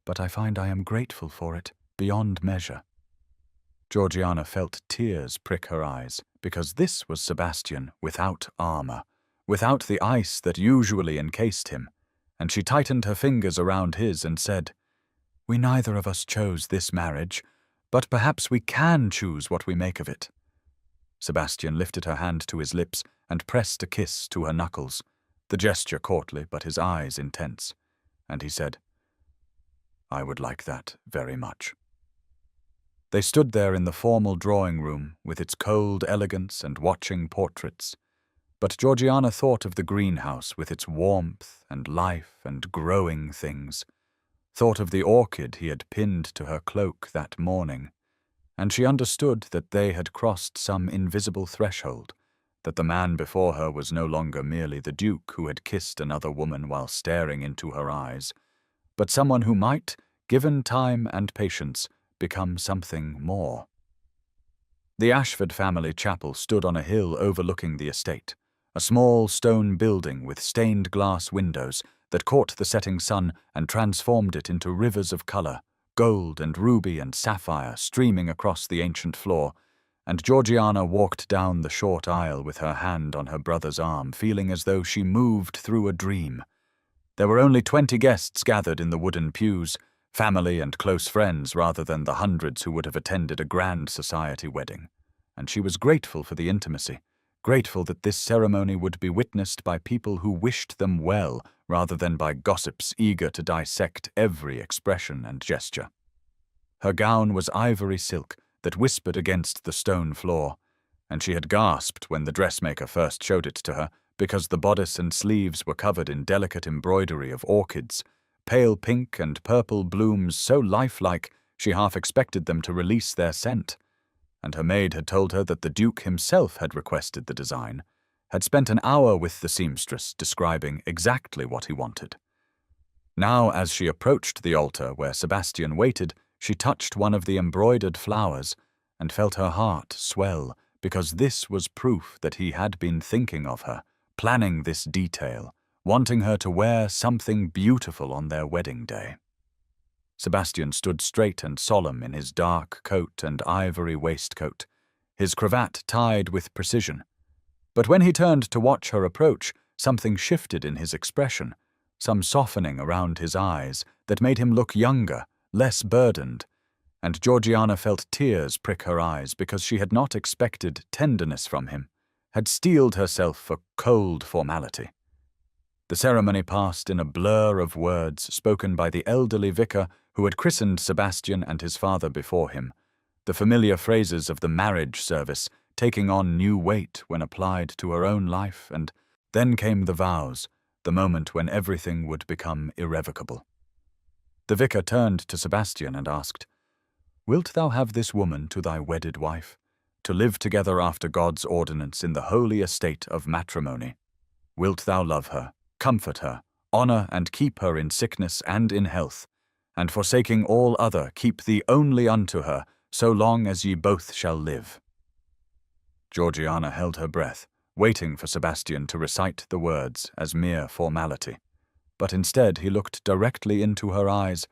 but I find I am grateful for it beyond measure." Georgiana felt tears prick her eyes, because this was Sebastian without armor, without the ice that usually encased him, and she tightened her fingers around his and said, "We neither of us chose this marriage, but perhaps we can choose what we make of it." Sebastian lifted her hand to his lips and pressed a kiss to her knuckles, the gesture courtly but his eyes intense, and he said, "I would like that very much." They stood there in the formal drawing room with its cold elegance and watching portraits, but Georgiana thought of the greenhouse with its warmth and life and growing things, thought of the orchid he had pinned to her cloak that morning, and she understood that they had crossed some invisible threshold, that the man before her was no longer merely the Duke who had kissed another woman while staring into her eyes, but someone who might, given time and patience, become something more. The Ashford family chapel stood on a hill overlooking the estate, a small stone building with stained glass windows that caught the setting sun and transformed it into rivers of color, gold and ruby and sapphire streaming across the ancient floor, and Georgiana walked down the short aisle with her hand on her brother's arm, feeling as though she moved through a dream. There were only 20 guests gathered in the wooden pews, family and close friends rather than the hundreds who would have attended a grand society wedding, and she was grateful for the intimacy, grateful that this ceremony would be witnessed by people who wished them well rather than by gossips eager to dissect every expression and gesture. Her gown was ivory silk that whispered against the stone floor, and she had gasped when the dressmaker first showed it to her because the bodice and sleeves were covered in delicate embroidery of orchids, pale pink and purple blooms so lifelike she half expected them to release their scent, and her maid had told her that the Duke himself had requested the design, had spent an hour with the seamstress describing exactly what he wanted. Now, as she approached the altar where Sebastian waited, she touched one of the embroidered flowers and felt her heart swell, because this was proof that he had been thinking of her, planning this detail, wanting her to wear something beautiful on their wedding day. Sebastian stood straight and solemn in his dark coat and ivory waistcoat, his cravat tied with precision. But when he turned to watch her approach, something shifted in his expression, some softening around his eyes that made him look younger, less burdened, and Georgiana felt tears prick her eyes because she had not expected tenderness from him, had steeled herself for cold formality. The ceremony passed in a blur of words spoken by the elderly vicar who had christened Sebastian and his father before him, the familiar phrases of the marriage service taking on new weight when applied to her own life, and then came the vows, the moment when everything would become irrevocable. The vicar turned to Sebastian and asked, "Wilt thou have this woman to thy wedded wife, to live together after God's ordinance in the holy estate of matrimony? Wilt thou love her, comfort her, honor and keep her in sickness and in health, and forsaking all other keep thee only unto her, so long as ye both shall live?" Georgiana held her breath, waiting for Sebastian to recite the words as mere formality. But instead he looked directly into her eyes,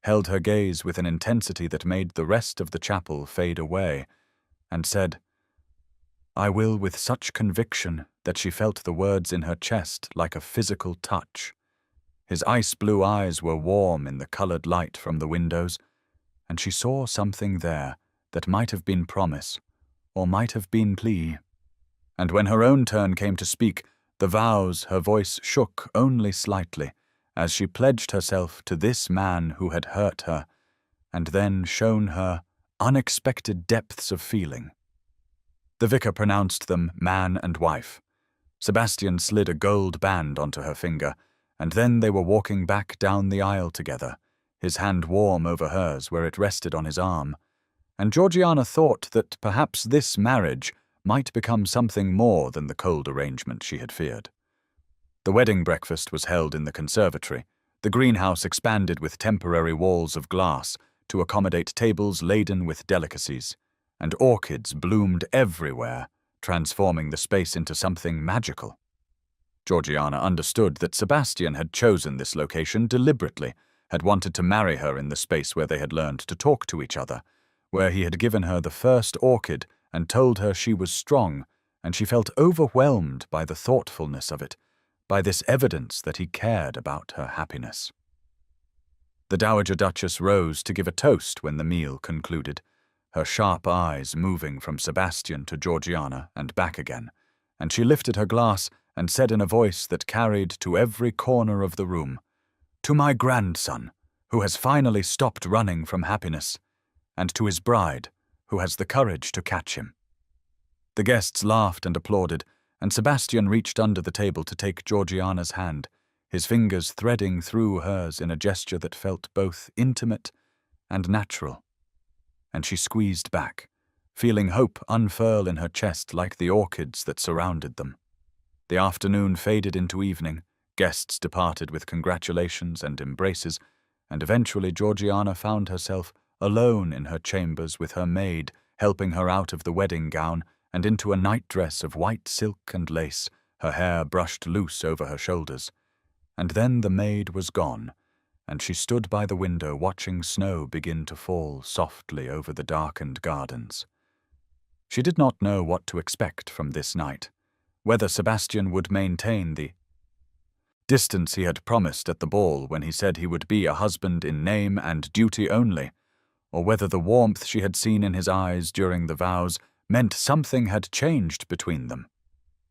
held her gaze with an intensity that made the rest of the chapel fade away, and said, "I will," with such conviction that she felt the words in her chest like a physical touch. His ice-blue eyes were warm in the colored light from the windows, and she saw something there that might have been promise, or might have been plea. And when her own turn came to speak the vows, her voice shook only slightly, as she pledged herself to this man who had hurt her, and then shown her unexpected depths of feeling. The vicar pronounced them man and wife. Sebastian slid a gold band onto her finger, and then they were walking back down the aisle together, his hand warm over hers where it rested on his arm, and Georgiana thought that perhaps this marriage might become something more than the cold arrangement she had feared. The wedding breakfast was held in the conservatory, The greenhouse expanded with temporary walls of glass to accommodate tables laden with delicacies, and orchids bloomed everywhere, transforming the space into something magical. Georgiana understood that Sebastian had chosen this location deliberately, had wanted to marry her in the space where they had learned to talk to each other, where he had given her the first orchid and told her she was strong, and she felt overwhelmed by the thoughtfulness of it, by this evidence that he cared about her happiness. The Dowager Duchess rose to give a toast when the meal concluded, her sharp eyes moving from Sebastian to Georgiana and back again, and she lifted her glass and said in a voice that carried to every corner of the room, "To my grandson, who has finally stopped running from happiness, and to his bride, who has the courage to catch him." The guests laughed and applauded, and Sebastian reached under the table to take Georgiana's hand, his fingers threading through hers in a gesture that felt both intimate and natural. And she squeezed back, feeling hope unfurl in her chest like the orchids that surrounded them. The afternoon faded into evening, guests departed with congratulations and embraces, and eventually Georgiana found herself alone in her chambers with her maid helping her out of the wedding gown and into a nightdress of white silk and lace, her hair brushed loose over her shoulders. And then the maid was gone, and she stood by the window watching snow begin to fall softly over the darkened gardens. She did not know what to expect from this night, whether Sebastian would maintain the distance he had promised at the ball when he said he would be a husband in name and duty only, or whether the warmth she had seen in his eyes during the vows meant something had changed between them.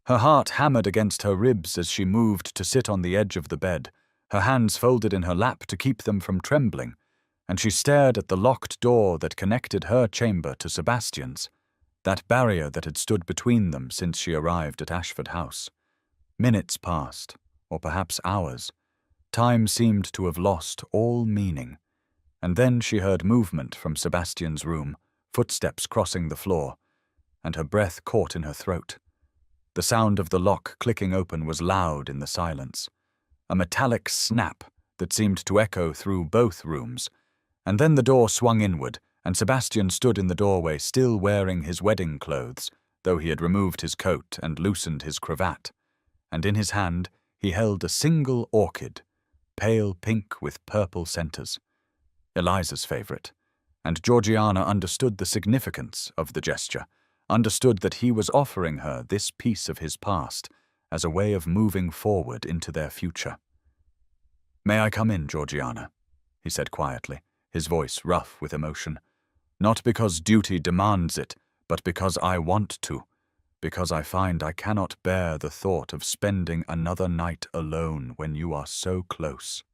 Her heart hammered against her ribs as she moved to sit on the edge of the bed, her hands folded in her lap to keep them from trembling, and she stared at the locked door that connected her chamber to Sebastian's, that barrier that had stood between them since she arrived at Ashford House. Minutes passed, or perhaps hours. Time seemed to have lost all meaning, and then she heard movement from Sebastian's room, footsteps crossing the floor, and her breath caught in her throat. The sound of the lock clicking open was loud in the silence, a metallic snap that seemed to echo through both rooms, and then the door swung inward, and Sebastian stood in the doorway still wearing his wedding clothes, though he had removed his coat and loosened his cravat, and in his hand he held a single orchid, pale pink with purple centers, Eliza's favorite, and Georgiana understood the significance of the gesture, understood that he was offering her this piece of his past as a way of moving forward into their future. "May I come in, Georgiana?" he said quietly, his voice rough with emotion. "Not because duty demands it, but because I want to, because I find I cannot bear the thought of spending another night alone when you are so close."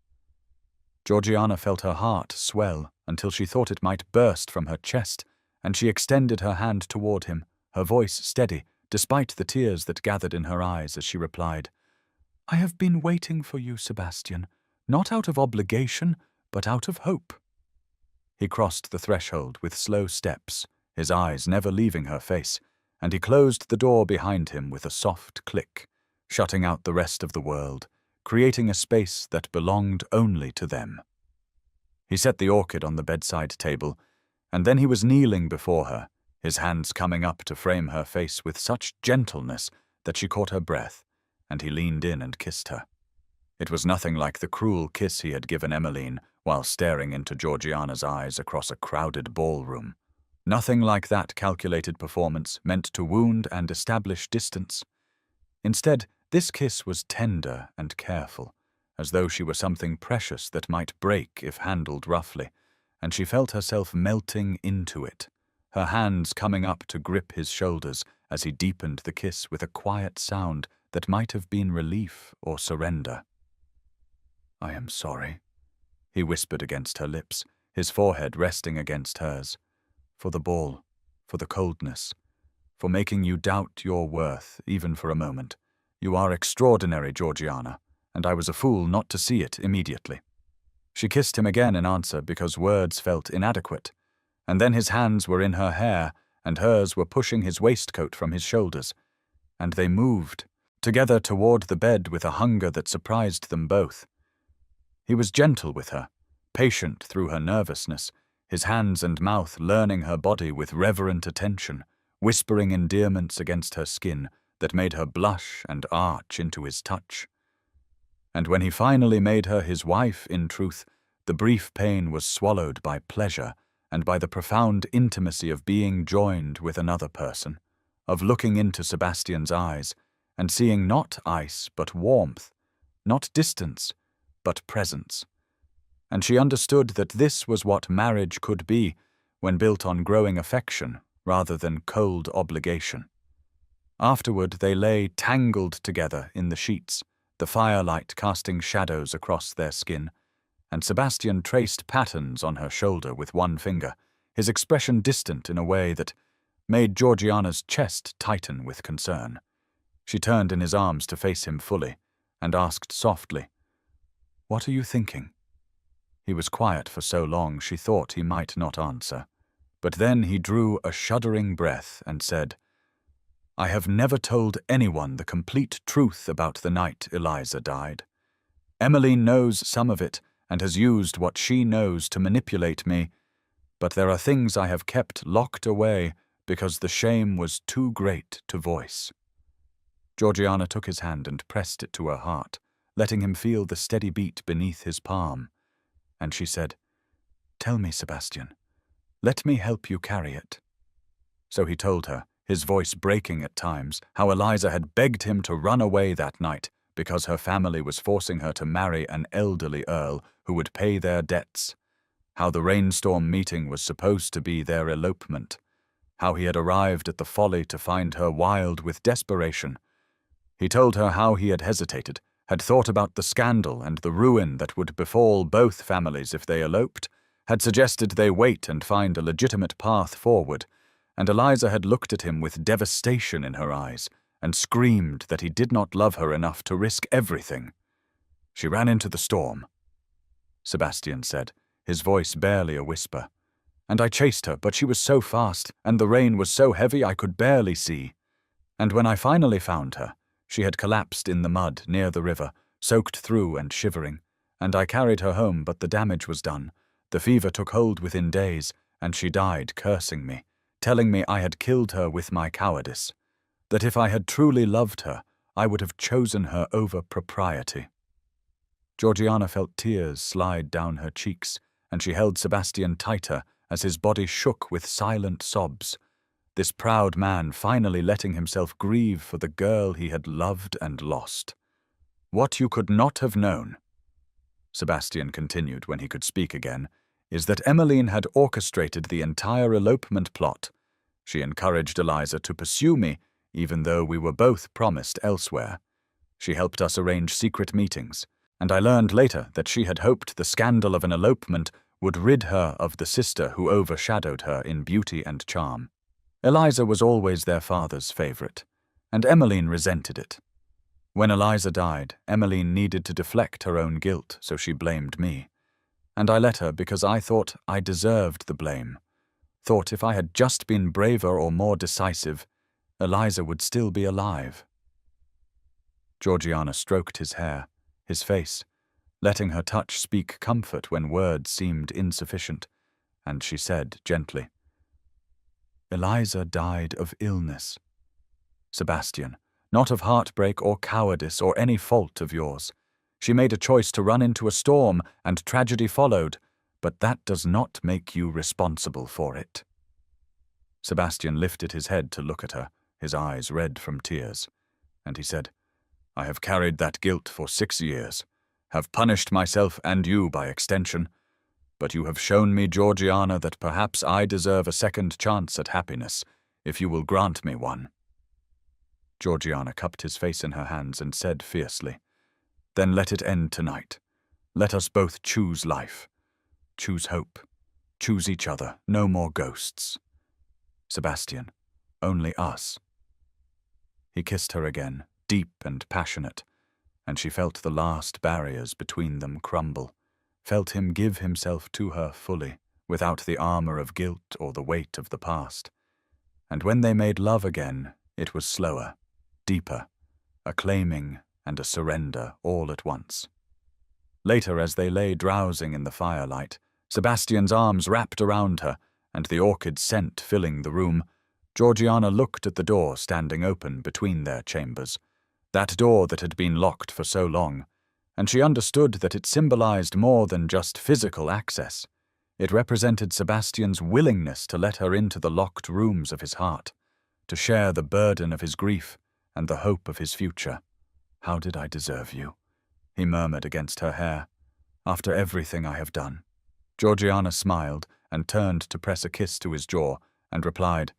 Georgiana felt her heart swell until she thought it might burst from her chest, and she extended her hand toward him, her voice steady, despite the tears that gathered in her eyes as she replied, "I have been waiting for you, Sebastian, not out of obligation, but out of hope." He crossed the threshold with slow steps, his eyes never leaving her face, and he closed the door behind him with a soft click, shutting out the rest of the world, creating a space that belonged only to them. He set the orchid on the bedside table, and then he was kneeling before her, his hands coming up to frame her face with such gentleness that she caught her breath, and he leaned in and kissed her. It was nothing like the cruel kiss he had given Emmeline while staring into Georgiana's eyes across a crowded ballroom. Nothing like that calculated performance meant to wound and establish distance. Instead, this kiss was tender and careful, as though she were something precious that might break if handled roughly, and she felt herself melting into it, her hands coming up to grip his shoulders as he deepened the kiss with a quiet sound that might have been relief or surrender. "I am sorry," he whispered against her lips, his forehead resting against hers, "for the ball, for the coldness, for making you doubt your worth even for a moment. You are extraordinary, Georgiana, and I was a fool not to see it immediately." She kissed him again in answer because words felt inadequate, and then his hands were in her hair and hers were pushing his waistcoat from his shoulders, and they moved together toward the bed with a hunger that surprised them both. He was gentle with her, patient through her nervousness, his hands and mouth learning her body with reverent attention, whispering endearments against her skin that made her blush and arch into his touch. And when he finally made her his wife in truth, the brief pain was swallowed by pleasure and by the profound intimacy of being joined with another person, of looking into Sebastian's eyes and seeing not ice but warmth, not distance but presence. And she understood that this was what marriage could be when built on growing affection rather than cold obligation. Afterward they lay tangled together in the sheets, the firelight casting shadows across their skin, and Sebastian traced patterns on her shoulder with one finger, his expression distant in a way that made Georgiana's chest tighten with concern. She turned in his arms to face him fully, and asked softly, "What are you thinking?" He was quiet for so long she thought he might not answer, but then he drew a shuddering breath and said, "I have never told anyone the complete truth about the night Eliza died. Emmeline knows some of it and has used what she knows to manipulate me, but there are things I have kept locked away because the shame was too great to voice." Georgiana took his hand and pressed it to her heart, letting him feel the steady beat beneath his palm, and she said, "Tell me, Sebastian. Let me help you carry it." So he told her, his voice breaking at times, how Eliza had begged him to run away that night because her family was forcing her to marry an elderly earl who would pay their debts, how the rainstorm meeting was supposed to be their elopement, how he had arrived at the Folly to find her wild with desperation. He told her how he had hesitated, had thought about the scandal and the ruin that would befall both families if they eloped, had suggested they wait and find a legitimate path forward, and Eliza had looked at him with devastation in her eyes and screamed that he did not love her enough to risk everything. "She ran into the storm," Sebastian said, his voice barely a whisper, "and I chased her, but she was so fast, and the rain was so heavy I could barely see. And when I finally found her, she had collapsed in the mud near the river, soaked through and shivering, and I carried her home, but the damage was done. The fever took hold within days, and she died cursing me, telling me I had killed her with my cowardice, that if I had truly loved her, I would have chosen her over propriety." Georgiana felt tears slide down her cheeks, and she held Sebastian tighter as his body shook with silent sobs, this proud man finally letting himself grieve for the girl he had loved and lost. "What you could not have known," Sebastian continued when he could speak again, "is that Emmeline had orchestrated the entire elopement plot. She encouraged Eliza to pursue me, even though we were both promised elsewhere. She helped us arrange secret meetings, and I learned later that she had hoped the scandal of an elopement would rid her of the sister who overshadowed her in beauty and charm. Eliza was always their father's favorite, and Emmeline resented it. When Eliza died, Emmeline needed to deflect her own guilt, so she blamed me. And I let her because I thought I deserved the blame. Thought if I had just been braver or more decisive, Eliza would still be alive." Georgiana stroked his hair, his face, letting her touch speak comfort when words seemed insufficient, and she said gently, "Eliza died of illness, Sebastian, not of heartbreak or cowardice or any fault of yours. She made a choice to run into a storm, and tragedy followed, but that does not make you responsible for it." Sebastian lifted his head to look at her, his eyes red from tears, and he said, "I have carried that guilt for 6 years, have punished myself and you by extension, but you have shown me, Georgiana, that perhaps I deserve a second chance at happiness, if you will grant me one." Georgiana cupped his face in her hands and said fiercely, "Then let it end tonight. Let us both choose life. Choose hope. Choose each other. No more ghosts. Sebastian, only us." He kissed her again, deep and passionate, and she felt the last barriers between them crumble, felt him give himself to her fully, without the armor of guilt or the weight of the past. And when they made love again, it was slower, deeper, a claiming and a surrender all at once. Later, as they lay drowsing in the firelight, Sebastian's arms wrapped around her, and the orchid scent filling the room, Georgiana looked at the door standing open between their chambers, that door that had been locked for so long, and she understood that it symbolized more than just physical access. It represented Sebastian's willingness to let her into the locked rooms of his heart, to share the burden of his grief and the hope of his future. "How did I deserve you?" he murmured against her hair. "After everything I have done." Georgiana smiled and turned to press a kiss to his jaw and replied,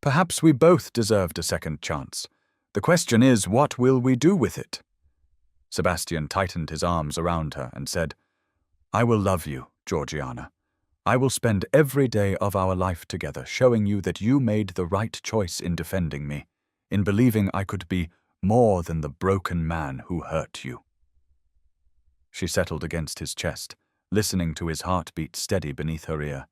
"Perhaps we both deserved a second chance. The question is, what will we do with it?" Sebastian tightened his arms around her and said, "I will love you, Georgiana. I will spend every day of our life together showing you that you made the right choice in defending me, in believing I could be more than the broken man who hurt you." She settled against his chest, listening to his heartbeat steady beneath her ear,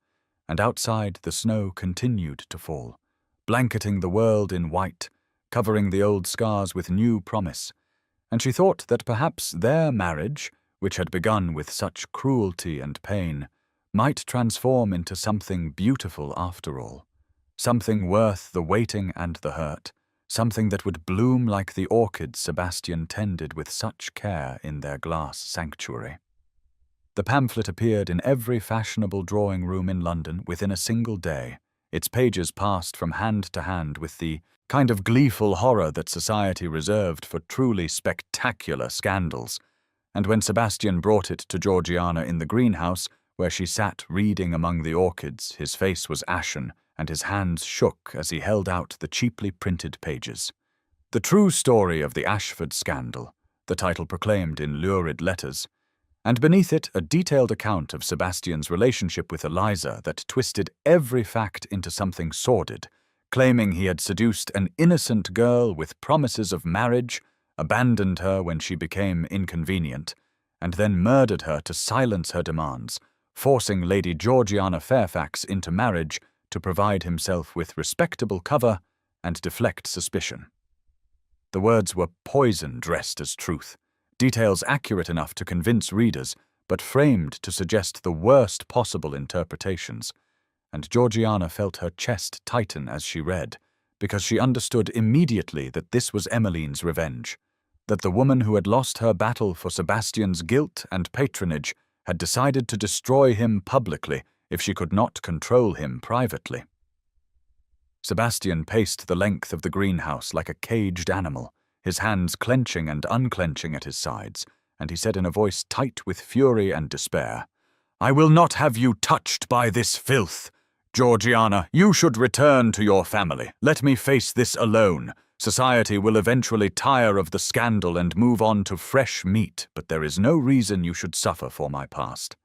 and outside the snow continued to fall, blanketing the world in white, covering the old scars with new promise, and she thought that perhaps their marriage, which had begun with such cruelty and pain, might transform into something beautiful after all, something worth the waiting and the hurt, something that would bloom like the orchids Sebastian tended with such care in their glass sanctuary. The pamphlet appeared in every fashionable drawing room in London within a single day. Its pages passed from hand to hand with the kind of gleeful horror that society reserved for truly spectacular scandals, and when Sebastian brought it to Georgiana in the greenhouse, where she sat reading among the orchids, his face was ashen, and his hands shook as he held out the cheaply printed pages. "The True Story of the Ashford Scandal," the title proclaimed in lurid letters, and beneath it a detailed account of Sebastian's relationship with Eliza that twisted every fact into something sordid, claiming he had seduced an innocent girl with promises of marriage, abandoned her when she became inconvenient, and then murdered her to silence her demands, forcing Lady Georgiana Fairfax into marriage to provide himself with respectable cover and deflect suspicion. The words were poison dressed as truth, details accurate enough to convince readers, but framed to suggest the worst possible interpretations, and Georgiana felt her chest tighten as she read, because she understood immediately that this was Emmeline's revenge, that the woman who had lost her battle for Sebastian's guilt and patronage had decided to destroy him publicly if she could not control him privately. Sebastian paced the length of the greenhouse like a caged animal, his hands clenching and unclenching at his sides, and he said in a voice tight with fury and despair, "I will not have you touched by this filth. Georgiana, you should return to your family. Let me face this alone. Society will eventually tire of the scandal and move on to fresh meat, but there is no reason you should suffer for my past."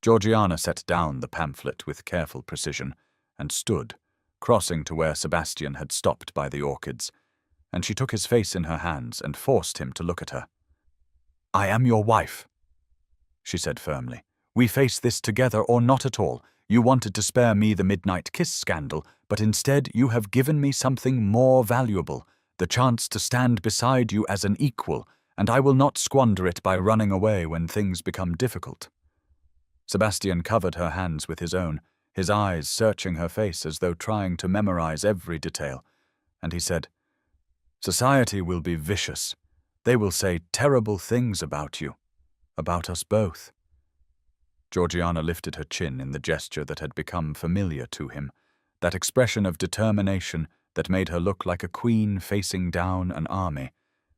Georgiana set down the pamphlet with careful precision and stood, crossing to where Sebastian had stopped by the orchids, and she took his face in her hands and forced him to look at her. "I am your wife," she said firmly. "We face this together or not at all. You wanted to spare me the midnight kiss scandal, but instead you have given me something more valuable, the chance to stand beside you as an equal, and I will not squander it by running away when things become difficult." Sebastian covered her hands with his own, his eyes searching her face as though trying to memorize every detail, and he said, "Society will be vicious. They will say terrible things about you, about us both." Georgiana lifted her chin in the gesture that had become familiar to him, that expression of determination that made her look like a queen facing down an army,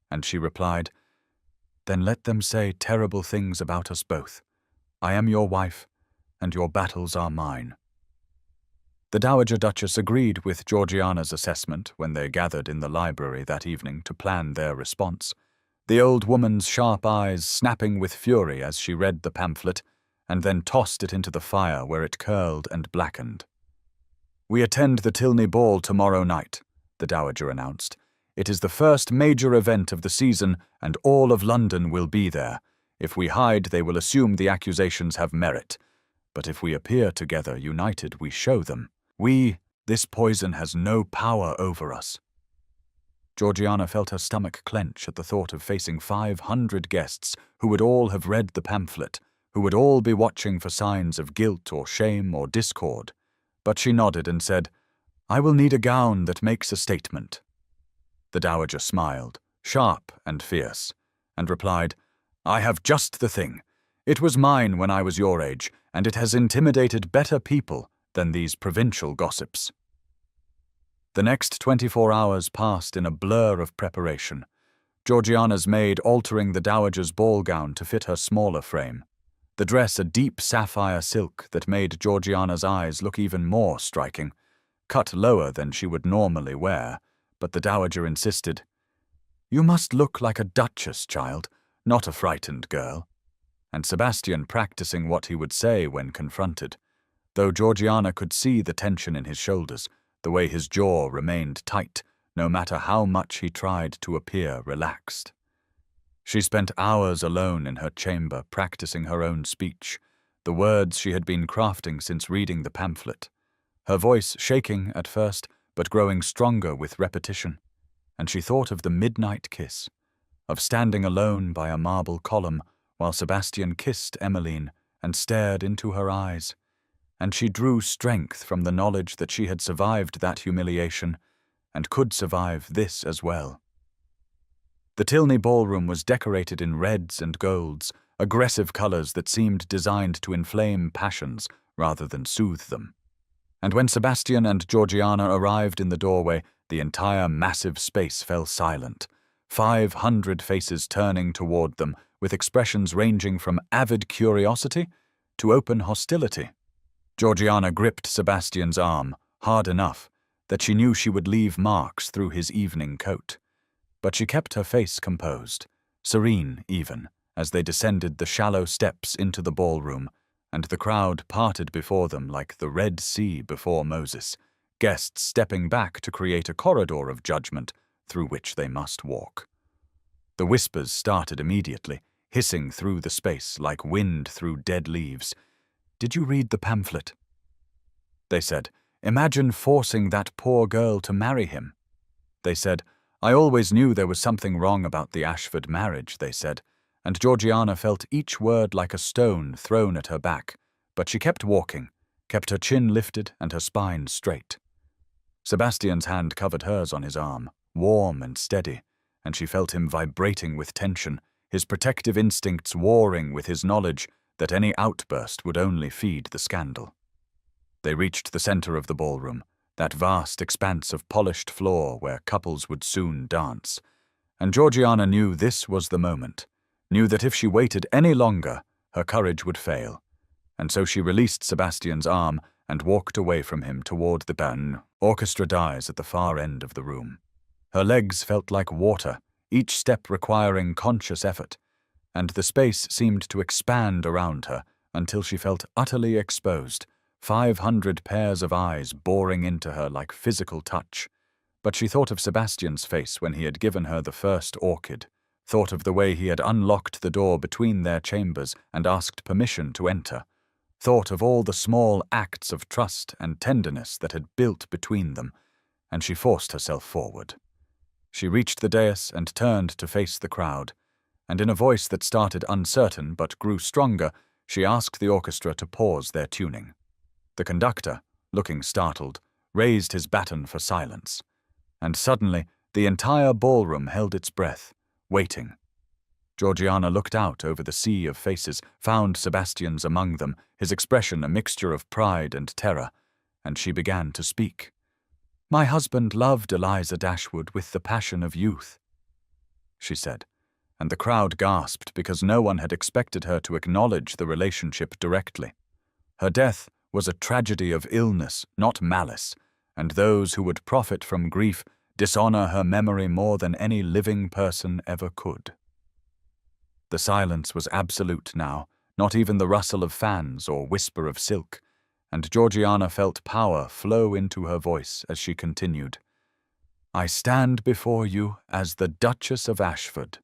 and she replied, "Then let them say terrible things about us both. I am your wife, and your battles are mine." The Dowager Duchess agreed with Georgiana's assessment when they gathered in the library that evening to plan their response, the old woman's sharp eyes snapping with fury as she read the pamphlet, and then tossed it into the fire where it curled and blackened. "We attend the Tilney Ball tomorrow night," the Dowager announced. "It is the first major event of the season, and all of London will be there. If we hide, they will assume the accusations have merit. But if we appear together united, we show them. This poison has no power over us." Georgiana felt her stomach clench at the thought of facing 500 guests who would all have read the pamphlet, who would all be watching for signs of guilt or shame or discord. But she nodded and said, "I will need a gown that makes a statement." The dowager smiled, sharp and fierce, and replied, "I have just the thing. It was mine when I was your age, and it has intimidated better people than these provincial gossips." The next 24 hours passed in a blur of preparation, Georgiana's maid altering the dowager's ball gown to fit her smaller frame, the dress a deep sapphire silk that made Georgiana's eyes look even more striking, cut lower than she would normally wear, but the dowager insisted, "You must look like a duchess, child, not a frightened girl," and Sebastian practicing what he would say when confronted, though Georgiana could see the tension in his shoulders, the way his jaw remained tight, no matter how much he tried to appear relaxed. She spent hours alone in her chamber practicing her own speech, the words she had been crafting since reading the pamphlet, her voice shaking at first, but growing stronger with repetition, and she thought of the midnight kiss, of standing alone by a marble column while Sebastian kissed Emmeline and stared into her eyes, and she drew strength from the knowledge that she had survived that humiliation and could survive this as well. The Tilney ballroom was decorated in reds and golds, aggressive colors that seemed designed to inflame passions rather than soothe them. And when Sebastian and Georgiana arrived in the doorway, the entire massive space fell silent, 500 faces turning toward them with expressions ranging from avid curiosity to open hostility. Georgiana gripped Sebastian's arm, hard enough that she knew she would leave marks through his evening coat. But she kept her face composed, serene even, as they descended the shallow steps into the ballroom, and the crowd parted before them like the Red Sea before Moses, guests stepping back to create a corridor of judgment through which they must walk. The whispers started immediately, hissing through the space like wind through dead leaves. "Did you read the pamphlet?" They said, "Imagine forcing that poor girl to marry him." They said, "I always knew there was something wrong about the Ashford marriage," they said, and Georgiana felt each word like a stone thrown at her back, but she kept walking, kept her chin lifted and her spine straight. Sebastian's hand covered hers on his arm, warm and steady, and she felt him vibrating with tension, his protective instincts warring with his knowledge that any outburst would only feed the scandal. They reached the center of the ballroom, that vast expanse of polished floor where couples would soon dance, and Georgiana knew this was the moment, knew that if she waited any longer, her courage would fail, and so she released Sebastian's arm and walked away from him toward the orchestra dies at the far end of the room. Her legs felt like water, each step requiring conscious effort, and the space seemed to expand around her until she felt utterly exposed, 500 pairs of eyes boring into her like physical touch. But she thought of Sebastian's face when he had given her the first orchid, thought of the way he had unlocked the door between their chambers and asked permission to enter, thought of all the small acts of trust and tenderness that had built between them, and she forced herself forward. She reached the dais and turned to face the crowd, and in a voice that started uncertain but grew stronger, she asked the orchestra to pause their tuning. The conductor, looking startled, raised his baton for silence, and suddenly the entire ballroom held its breath, waiting. Georgiana looked out over the sea of faces, found Sebastian's among them, his expression a mixture of pride and terror, and she began to speak. "My husband loved Eliza Dashwood with the passion of youth," she said, and the crowd gasped because no one had expected her to acknowledge the relationship directly. Her death was a tragedy of illness, not malice, and those who would profit from grief dishonor her memory more than any living person ever could. The silence was absolute now, not even the rustle of fans or whisper of silk, and Georgiana felt power flow into her voice as she continued. "I stand before you as the Duchess of Ashford,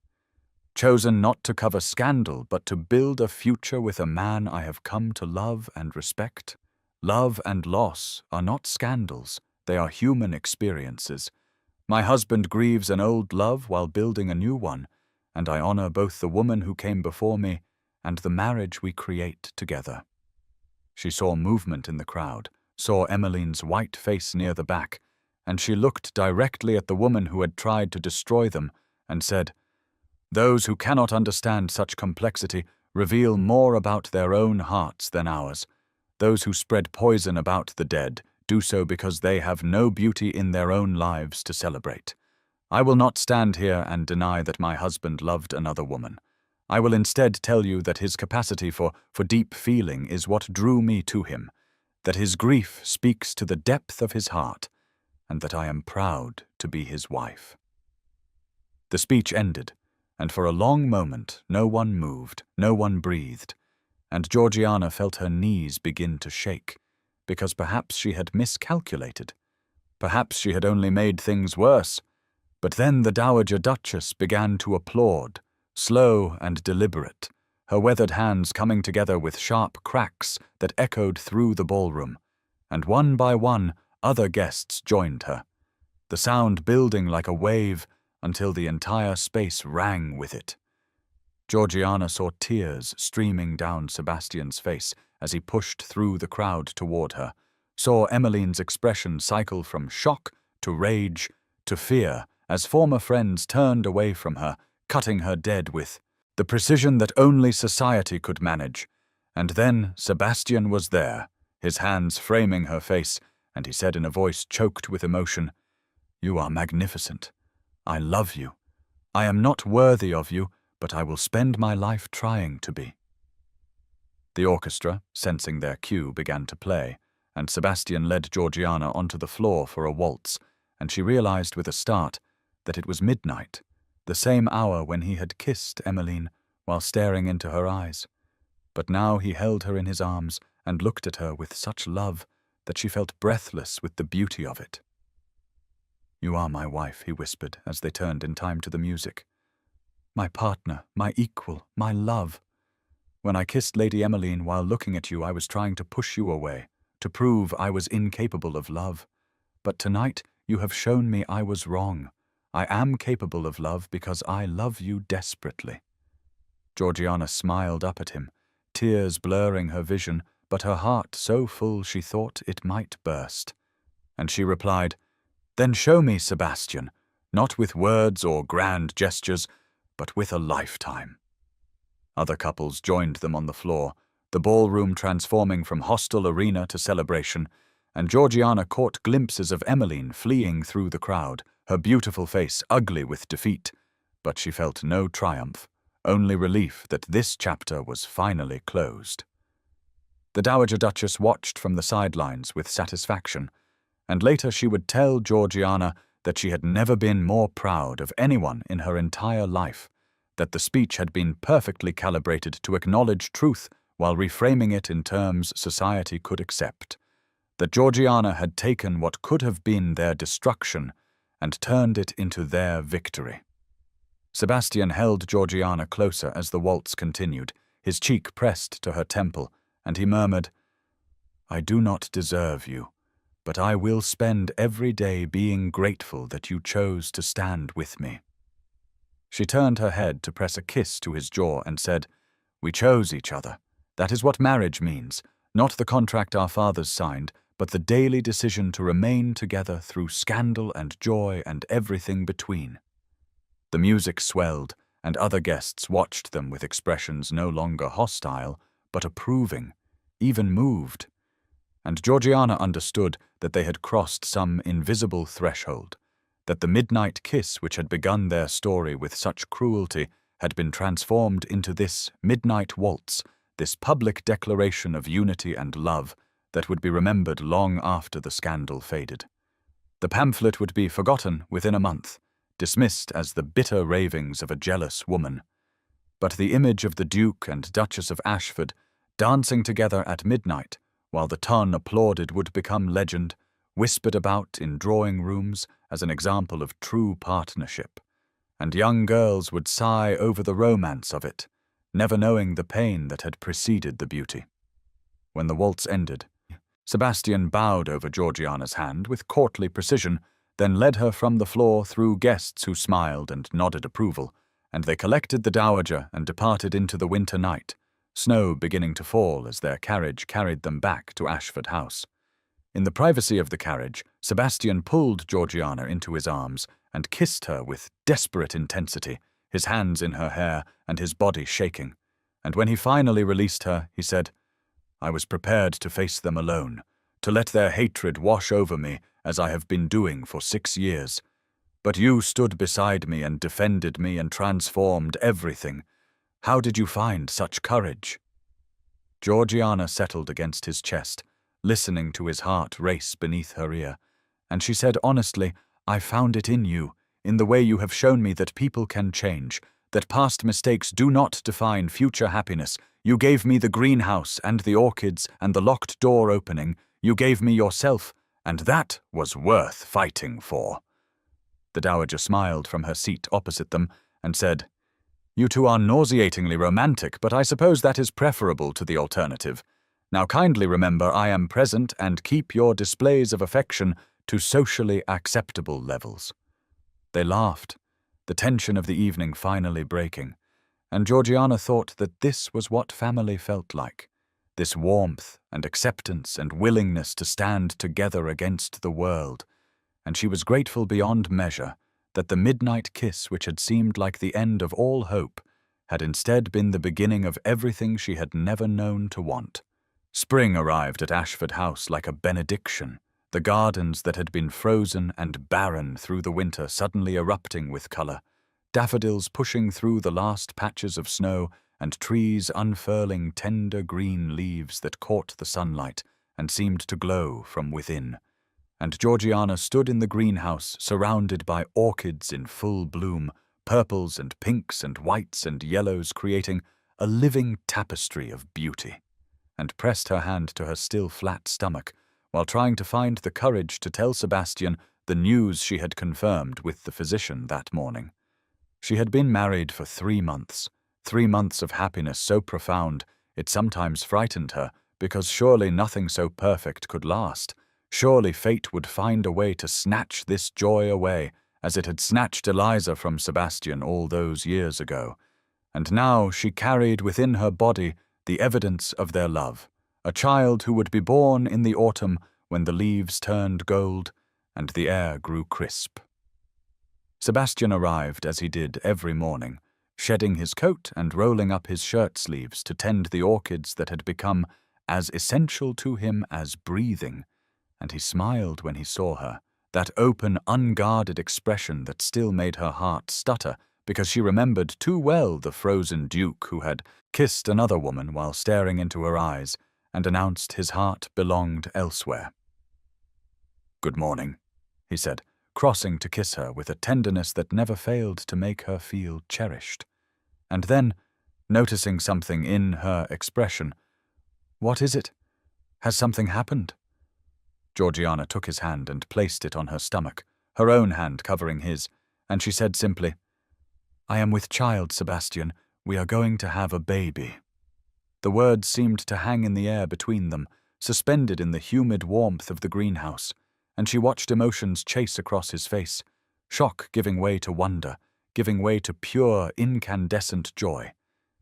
chosen not to cover scandal but to build a future with a man I have come to love and respect. Love and loss are not scandals, they are human experiences. My husband grieves an old love while building a new one, and I honor both the woman who came before me and the marriage we create together." She saw movement in the crowd, saw Emmeline's white face near the back, and she looked directly at the woman who had tried to destroy them and said, "Those who cannot understand such complexity reveal more about their own hearts than ours. Those who spread poison about the dead do so because they have no beauty in their own lives to celebrate. I will not stand here and deny that my husband loved another woman. I will instead tell you that his capacity for deep feeling is what drew me to him, that his grief speaks to the depth of his heart, and that I am proud to be his wife." The speech ended, and for a long moment no one moved, no one breathed, and Georgiana felt her knees begin to shake, because perhaps she had miscalculated. Perhaps she had only made things worse. But then the Dowager Duchess began to applaud, slow and deliberate, her weathered hands coming together with sharp cracks that echoed through the ballroom, and one by one other guests joined her, the sound building like a wave until the entire space rang with it. Georgiana saw tears streaming down Sebastian's face as he pushed through the crowd toward her, saw Emmeline's expression cycle from shock to rage to fear as former friends turned away from her, cutting her dead with the precision that only society could manage. And then Sebastian was there, his hands framing her face, and he said in a voice choked with emotion, "You are magnificent. I love you. I am not worthy of you, but I will spend my life trying to be." The orchestra, sensing their cue, began to play, and Sebastian led Georgiana onto the floor for a waltz, and she realized with a start that it was midnight, the same hour when he had kissed Emmeline while staring into her eyes. But now he held her in his arms and looked at her with such love that she felt breathless with the beauty of it. "You are my wife," he whispered as they turned in time to the music. "My partner, my equal, my love. When I kissed Lady Emmeline while looking at you, I was trying to push you away, to prove I was incapable of love. But tonight you have shown me I was wrong. I am capable of love because I love you desperately." Georgiana smiled up at him, tears blurring her vision, but her heart so full she thought it might burst. And she replied, "Then show me, Sebastian, not with words or grand gestures, but with a lifetime." Other couples joined them on the floor, the ballroom transforming from hostile arena to celebration, and Georgiana caught glimpses of Emmeline fleeing through the crowd, her beautiful face ugly with defeat. But she felt no triumph, only relief that this chapter was finally closed. The Dowager Duchess watched from the sidelines with satisfaction, and later she would tell Georgiana that she had never been more proud of anyone in her entire life, that the speech had been perfectly calibrated to acknowledge truth while reframing it in terms society could accept, that Georgiana had taken what could have been their destruction and turned it into their victory. Sebastian held Georgiana closer as the waltz continued, his cheek pressed to her temple, and he murmured, "I do not deserve you, but I will spend every day being grateful that you chose to stand with me." She turned her head to press a kiss to his jaw and said, "We chose each other. That is what marriage means, not the contract our fathers signed, but the daily decision to remain together through scandal and joy and everything between." The music swelled, and other guests watched them with expressions no longer hostile, but approving, even moved. And Georgiana understood that they had crossed some invisible threshold, that the midnight kiss which had begun their story with such cruelty had been transformed into this midnight waltz, this public declaration of unity and love that would be remembered long after the scandal faded. The pamphlet would be forgotten within a month, dismissed as the bitter ravings of a jealous woman. But the image of the Duke and Duchess of Ashford dancing together at midnight, while the ton applauded, would become legend, whispered about in drawing rooms as an example of true partnership, and young girls would sigh over the romance of it, never knowing the pain that had preceded the beauty. When the waltz ended, Sebastian bowed over Georgiana's hand with courtly precision, then led her from the floor through guests who smiled and nodded approval, and they collected the dowager and departed into the winter night, snow beginning to fall as their carriage carried them back to Ashford House. In the privacy of the carriage, Sebastian pulled Georgiana into his arms and kissed her with desperate intensity, his hands in her hair and his body shaking. And when he finally released her, he said, "I was prepared to face them alone, to let their hatred wash over me as I have been doing for 6 years. But you stood beside me and defended me and transformed everything. How did you find such courage?" Georgiana settled against his chest, listening to his heart race beneath her ear, and she said honestly, "I found it in you, in the way you have shown me that people can change, that past mistakes do not define future happiness. You gave me the greenhouse and the orchids and the locked door opening. You gave me yourself, and that was worth fighting for." The dowager smiled from her seat opposite them and said, "You two are nauseatingly romantic, but I suppose that is preferable to the alternative. Now kindly remember I am present and keep your displays of affection to socially acceptable levels." They laughed, the tension of the evening finally breaking, and Georgiana thought that this was what family felt like, this warmth and acceptance and willingness to stand together against the world, and she was grateful beyond measure that the midnight kiss which had seemed like the end of all hope had instead been the beginning of everything she had never known to want. Spring arrived at Ashford House like a benediction, the gardens that had been frozen and barren through the winter suddenly erupting with colour, daffodils pushing through the last patches of snow and trees unfurling tender green leaves that caught the sunlight and seemed to glow from within. And Georgiana stood in the greenhouse surrounded by orchids in full bloom, purples and pinks and whites and yellows creating a living tapestry of beauty, and pressed her hand to her still flat stomach while trying to find the courage to tell Sebastian the news she had confirmed with the physician that morning. She had been married for 3 months, 3 months of happiness so profound it sometimes frightened her, because surely nothing so perfect could last. Surely fate would find a way to snatch this joy away, as it had snatched Eliza from Sebastian all those years ago. And now she carried within her body the evidence of their love, a child who would be born in the autumn when the leaves turned gold and the air grew crisp. Sebastian arrived as he did every morning, shedding his coat and rolling up his shirt sleeves to tend the orchids that had become as essential to him as breathing, and he smiled when he saw her, that open, unguarded expression that still made her heart stutter because she remembered too well the frozen duke who had kissed another woman while staring into her eyes and announced his heart belonged elsewhere. "Good morning," he said, crossing to kiss her with a tenderness that never failed to make her feel cherished. And then, noticing something in her expression, "What is it? Has something happened?" Georgiana took his hand and placed it on her stomach, her own hand covering his, and she said simply, "I am with child, Sebastian. We are going to have a baby." The words seemed to hang in the air between them, suspended in the humid warmth of the greenhouse, and she watched emotions chase across his face, shock giving way to wonder, giving way to pure, incandescent joy.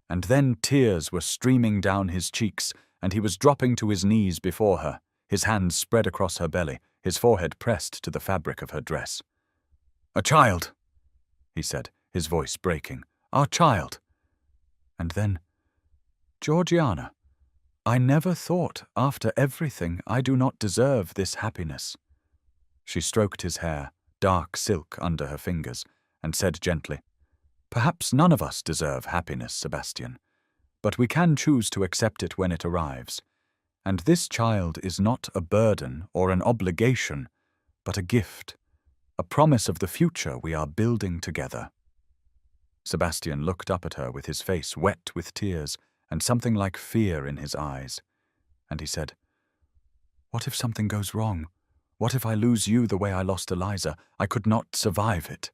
And then tears were streaming down his cheeks, and he was dropping to his knees before her, his hands spread across her belly, his forehead pressed to the fabric of her dress. "A child," he said, his voice breaking. "Our child." And then, "Georgiana, I never thought, after everything, I do not deserve this happiness." She stroked his hair, dark silk under her fingers, and said gently, "Perhaps none of us deserve happiness, Sebastian, but we can choose to accept it when it arrives. And this child is not a burden or an obligation, but a gift, a promise of the future we are building together." Sebastian looked up at her with his face wet with tears and something like fear in his eyes, and he said, "What if something goes wrong? What if I lose you the way I lost Eliza? I could not survive it."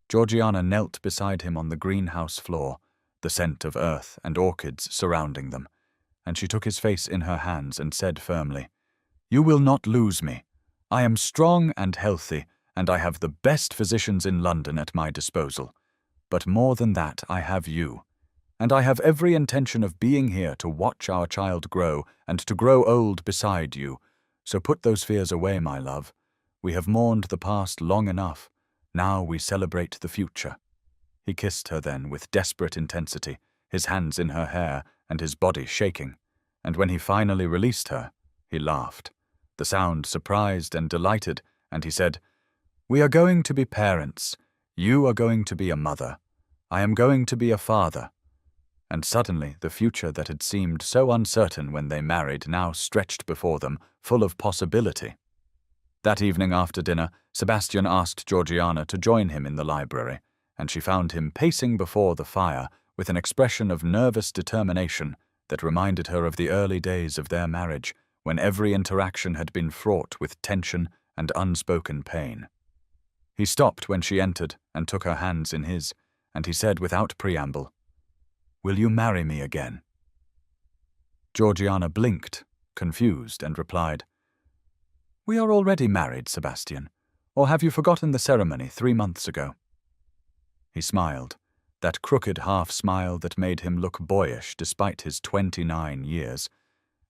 Georgiana knelt beside him on the greenhouse floor, the scent of earth and orchids surrounding them, and she took his face in her hands and said firmly, "You will not lose me. I am strong and healthy, and I have the best physicians in London at my disposal. But more than that, I have you. And I have every intention of being here to watch our child grow and to grow old beside you. So put those fears away, my love. We have mourned the past long enough. Now we celebrate the future." He kissed her then with desperate intensity, his hands in her hair and his body shaking. And when he finally released her, he laughed. The sound surprised and delighted, and he said, "We are going to be parents. You are going to be a mother. I am going to be a father." And suddenly the future that had seemed so uncertain when they married now stretched before them, full of possibility. That evening after dinner, Sebastian asked Georgiana to join him in the library, and she found him pacing before the fire with an expression of nervous determination that reminded her of the early days of their marriage, when every interaction had been fraught with tension and unspoken pain. He stopped when she entered and took her hands in his, and he said without preamble, "Will you marry me again?" Georgiana blinked, confused, and replied, "We are already married, Sebastian. Or have you forgotten the ceremony 3 months ago?" He smiled, that crooked half-smile that made him look boyish despite his 29 years,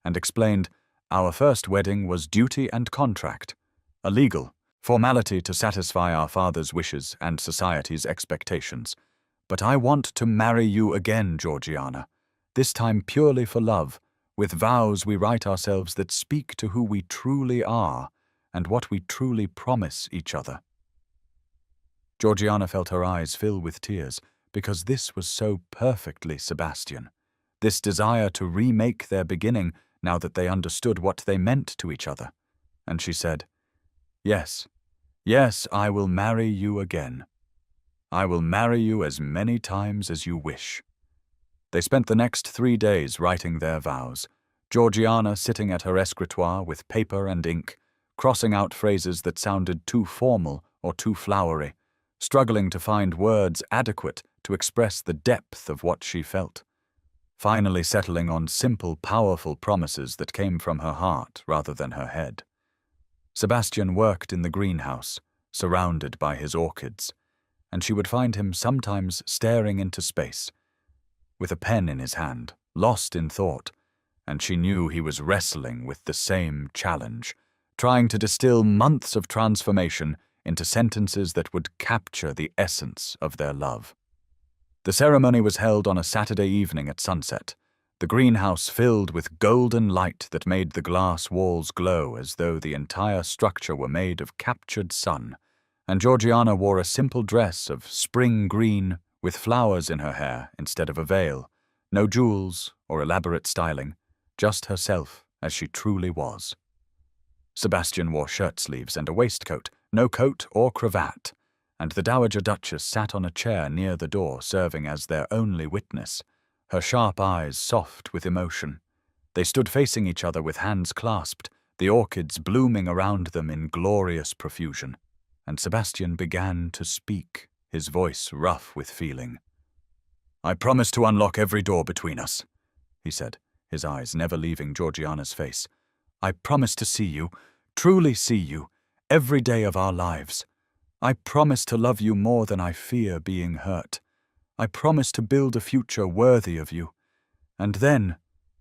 and explained, "Our first wedding was duty and contract, a legal formality to satisfy our father's wishes and society's expectations. But I want to marry you again, Georgiana, this time purely for love, with vows we write ourselves that speak to who we truly are and what we truly promise each other." Georgiana felt her eyes fill with tears, because this was so perfectly Sebastian, this desire to remake their beginning now that they understood what they meant to each other. And she said, "Yes, yes, I will marry you again. I will marry you as many times as you wish." They spent the next 3 days writing their vows, Georgiana sitting at her escritoire with paper and ink, crossing out phrases that sounded too formal or too flowery, struggling to find words adequate to express the depth of what she felt, finally settling on simple, powerful promises that came from her heart rather than her head. Sebastian worked in the greenhouse, surrounded by his orchids, and she would find him sometimes staring into space, with a pen in his hand, lost in thought, and she knew he was wrestling with the same challenge, trying to distill months of transformation into sentences that would capture the essence of their love. The ceremony was held on a Saturday evening at sunset, the greenhouse filled with golden light that made the glass walls glow as though the entire structure were made of captured sun, and Georgiana wore a simple dress of spring green with flowers in her hair instead of a veil, no jewels or elaborate styling, just herself as she truly was. Sebastian wore shirt sleeves and a waistcoat, no coat or cravat, and the Dowager Duchess sat on a chair near the door serving as their only witness, her sharp eyes soft with emotion. They stood facing each other with hands clasped, the orchids blooming around them in glorious profusion, and Sebastian began to speak, his voice rough with feeling. "I promise to unlock every door between us," he said, his eyes never leaving Georgiana's face. "I promise to see you, truly see you, every day of our lives. I promise to love you more than I fear being hurt. I promise to build a future worthy of you. And then,"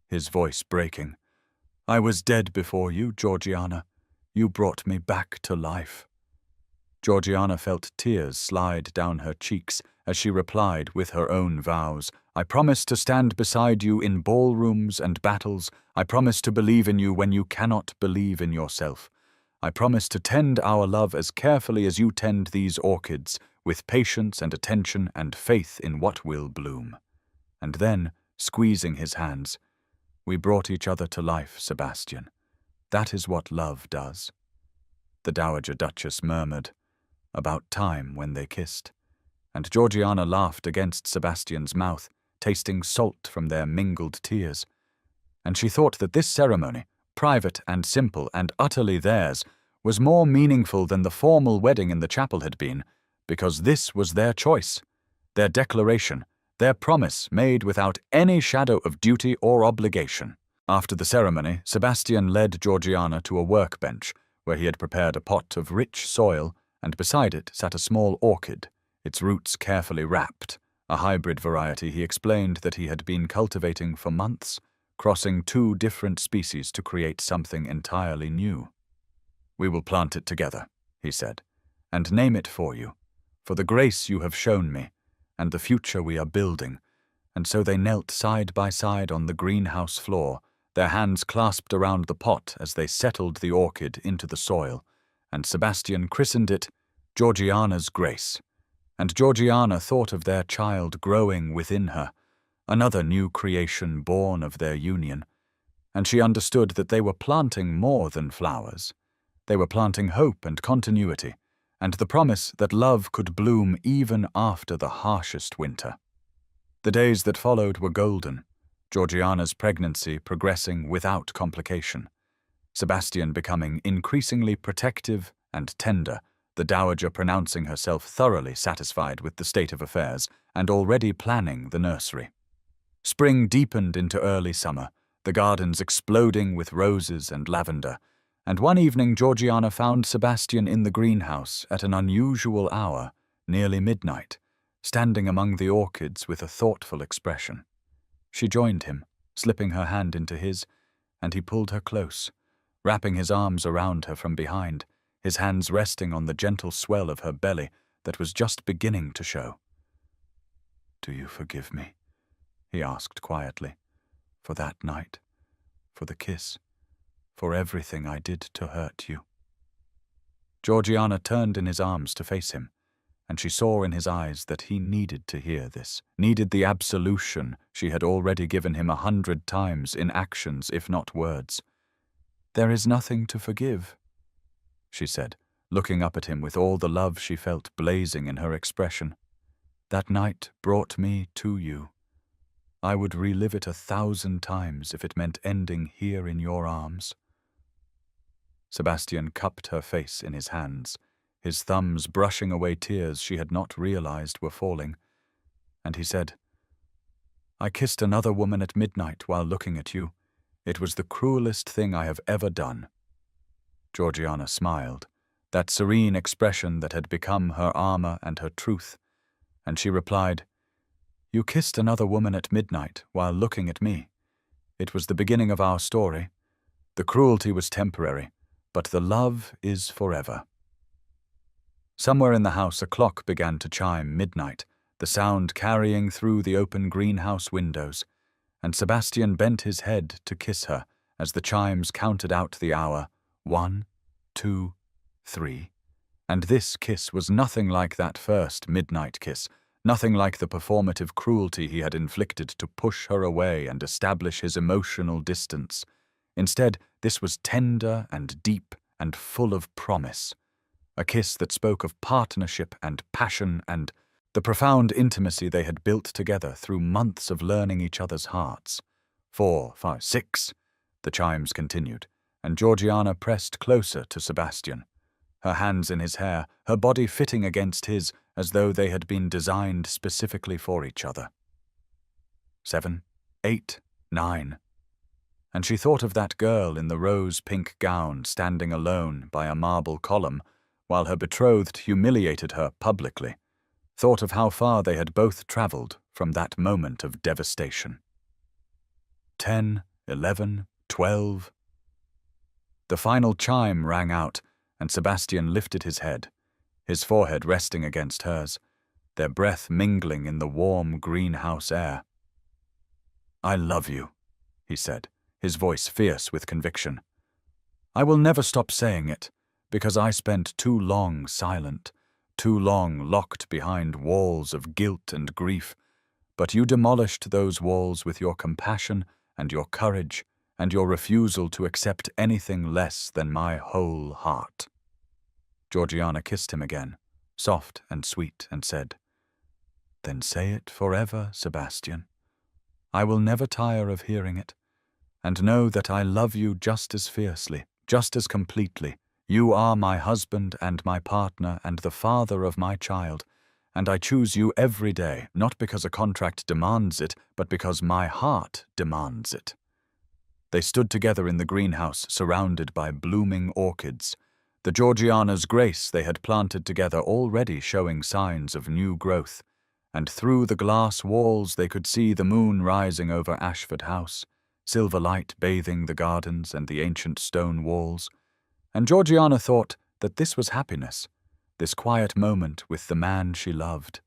his voice breaking, "I was dead before you, Georgiana. You brought me back to life." Georgiana felt tears slide down her cheeks as she replied with her own vows. "I promise to stand beside you in ballrooms and battles. I promise to believe in you when you cannot believe in yourself. I promise to tend our love as carefully as you tend these orchids, with patience and attention and faith in what will bloom." And then, squeezing his hands, "We brought each other to life, Sebastian. That is what love does." The Dowager Duchess murmured, "About time," when they kissed, and Georgiana laughed against Sebastian's mouth, tasting salt from their mingled tears. And she thought that this ceremony, private and simple and utterly theirs, was more meaningful than the formal wedding in the chapel had been, because this was their choice, their declaration, their promise made without any shadow of duty or obligation. After the ceremony, Sebastian led Georgiana to a workbench, where he had prepared a pot of rich soil, and beside it sat a small orchid, its roots carefully wrapped, a hybrid variety he explained that he had been cultivating for months, crossing 2 different species to create something entirely new. "We will plant it together," he said, "and name it for you, for the grace you have shown me, and the future we are building." And so they knelt side by side on the greenhouse floor, their hands clasped around the pot as they settled the orchid into the soil, and Sebastian christened it Georgiana's Grace. And Georgiana thought of their child growing within her, another new creation born of their union, and she understood that they were planting more than flowers. They were planting hope and continuity, and the promise that love could bloom even after the harshest winter. The days that followed were golden, Georgiana's pregnancy progressing without complication, Sebastian becoming increasingly protective and tender, the dowager pronouncing herself thoroughly satisfied with the state of affairs and already planning the nursery. Spring deepened into early summer, the gardens exploding with roses and lavender, and one evening Georgiana found Sebastian in the greenhouse at an unusual hour, nearly midnight, standing among the orchids with a thoughtful expression. She joined him, slipping her hand into his, and he pulled her close, wrapping his arms around her from behind, his hands resting on the gentle swell of her belly that was just beginning to show. "Do you forgive me?" he asked quietly, "for that night, for the kiss, for everything I did to hurt you?" Georgiana turned in his arms to face him, and she saw in his eyes that he needed to hear this, needed the absolution she had already given him 100 times in actions, if not words. "There is nothing to forgive," she said, looking up at him with all the love she felt blazing in her expression. "That night brought me to you. I would relive it 1,000 times if it meant ending here in your arms." Sebastian cupped her face in his hands, his thumbs brushing away tears she had not realized were falling, and he said, "I kissed another woman at midnight while looking at you. It was the cruelest thing I have ever done." Georgiana smiled, that serene expression that had become her armor and her truth, and she replied, "You kissed another woman at midnight while looking at me. It was the beginning of our story. The cruelty was temporary, but the love is forever." Somewhere in the house a clock began to chime midnight, the sound carrying through the open greenhouse windows, and Sebastian bent his head to kiss her as the chimes counted out the hour, 1, 2, 3. And this kiss was nothing like that first midnight kiss, nothing like the performative cruelty he had inflicted to push her away and establish his emotional distance. Instead, this was tender and deep and full of promise. A kiss that spoke of partnership and passion and the profound intimacy they had built together through months of learning each other's hearts. 4, 5, 6, the chimes continued, and Georgiana pressed closer to Sebastian, her hands in his hair, her body fitting against his as though they had been designed specifically for each other. 7, 8, 9. And she thought of that girl in the rose-pink gown standing alone by a marble column while her betrothed humiliated her publicly, thought of how far they had both traveled from that moment of devastation. 10, 11, 12. The final chime rang out, and Sebastian lifted his head, his forehead resting against hers, their breath mingling in the warm greenhouse air. "I love you," he said, his voice fierce with conviction. "I will never stop saying it, because I spent too long silent, too long locked behind walls of guilt and grief, but you demolished those walls with your compassion and your courage and your refusal to accept anything less than my whole heart." Georgiana kissed him again, soft and sweet, and said, "Then say it forever, Sebastian. I will never tire of hearing it, and know that I love you just as fiercely, just as completely. You are my husband and my partner and the father of my child, and I choose you every day, not because a contract demands it, but because my heart demands it." They stood together in the greenhouse, surrounded by blooming orchids, the Georgiana's grace they had planted together already showing signs of new growth, and through the glass walls they could see the moon rising over Ashford House, silver light bathing the gardens and the ancient stone walls. And Georgiana thought that this was happiness, this quiet moment with the man she loved,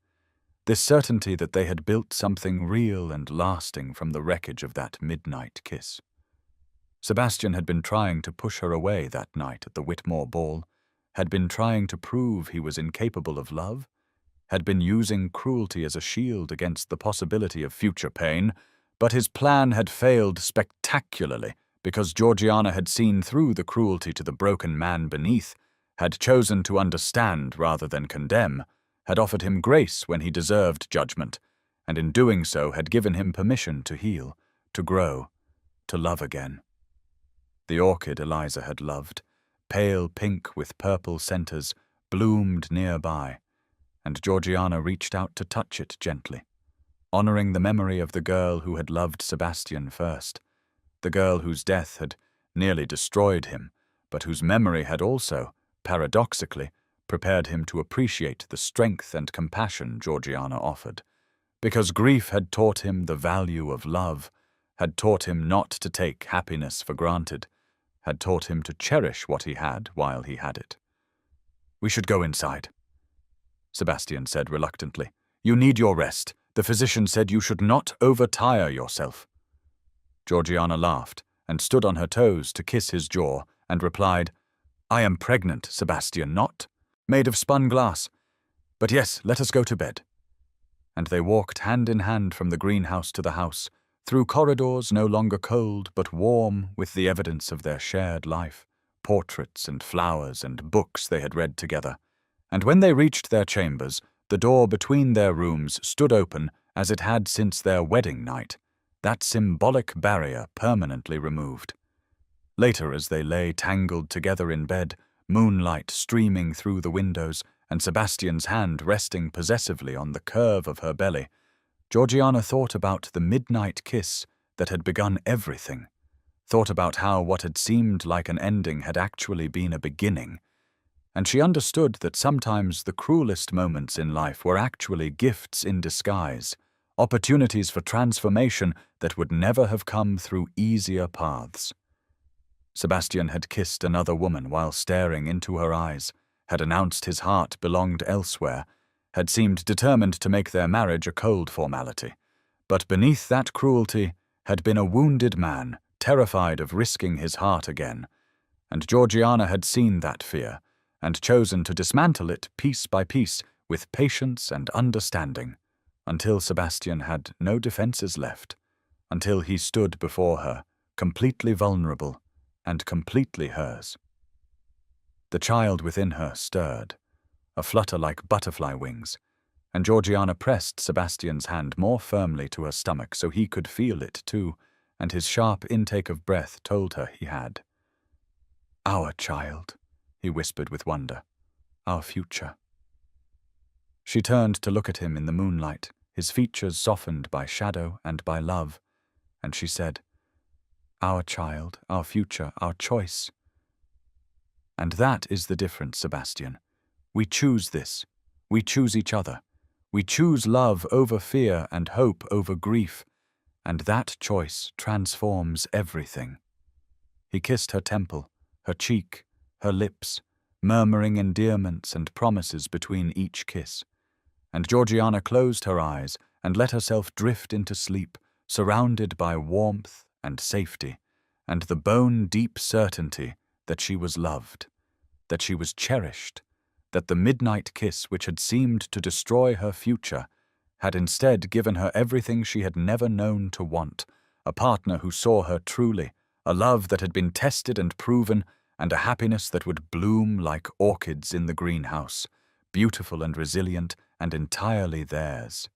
this certainty that they had built something real and lasting from the wreckage of that midnight kiss. Sebastian had been trying to push her away that night at the Whitmore ball, had been trying to prove he was incapable of love, had been using cruelty as a shield against the possibility of future pain, but his plan had failed spectacularly because Georgiana had seen through the cruelty to the broken man beneath, had chosen to understand rather than condemn, had offered him grace when he deserved judgment, and in doing so had given him permission to heal, to grow, to love again. The orchid Eliza had loved, pale pink with purple centers, bloomed nearby, and Georgiana reached out to touch it gently, honoring the memory of the girl who had loved Sebastian first, the girl whose death had nearly destroyed him, but whose memory had also, paradoxically, prepared him to appreciate the strength and compassion Georgiana offered, because grief had taught him the value of love, had taught him not to take happiness for granted, had taught him to cherish what he had while he had it. "We should go inside," Sebastian said reluctantly. "You need your rest. The physician said you should not overtire yourself." Georgiana laughed and stood on her toes to kiss his jaw and replied, "I am pregnant, Sebastian, not made of spun glass. But yes, let us go to bed." And they walked hand in hand from the greenhouse to the house, through corridors no longer cold but warm with the evidence of their shared life, portraits and flowers and books they had read together. And when they reached their chambers, the door between their rooms stood open as it had since their wedding night, that symbolic barrier permanently removed. Later, as they lay tangled together in bed, moonlight streaming through the windows and Sebastian's hand resting possessively on the curve of her belly, Georgiana thought about the midnight kiss that had begun everything, thought about how what had seemed like an ending had actually been a beginning, and she understood that sometimes the cruelest moments in life were actually gifts in disguise, opportunities for transformation that would never have come through easier paths. Sebastian had kissed another woman while staring into her eyes, had announced his heart belonged elsewhere, had seemed determined to make their marriage a cold formality. But beneath that cruelty had been a wounded man, terrified of risking his heart again, and Georgiana had seen that fear, and chosen to dismantle it piece by piece with patience and understanding, until Sebastian had no defenses left, until he stood before her, completely vulnerable and completely hers. The child within her stirred, a flutter like butterfly wings, and Georgiana pressed Sebastian's hand more firmly to her stomach so he could feel it too, and his sharp intake of breath told her he had. "Our child," he whispered with wonder, "our future." She turned to look at him in the moonlight, his features softened by shadow and by love, and she said, "Our child, our future, our choice." And that is the difference, Sebastian. We choose this. We choose each other. We choose love over fear and hope over grief, and that choice transforms everything. He kissed her temple, her cheek, her lips, murmuring endearments and promises between each kiss. And Georgiana closed her eyes and let herself drift into sleep, surrounded by warmth and safety, and the bone-deep certainty that she was loved, that she was cherished, that the midnight kiss which had seemed to destroy her future had instead given her everything she had never known to want, a partner who saw her truly, a love that had been tested and proven, and a happiness that would bloom like orchids in the greenhouse, beautiful and resilient and entirely theirs.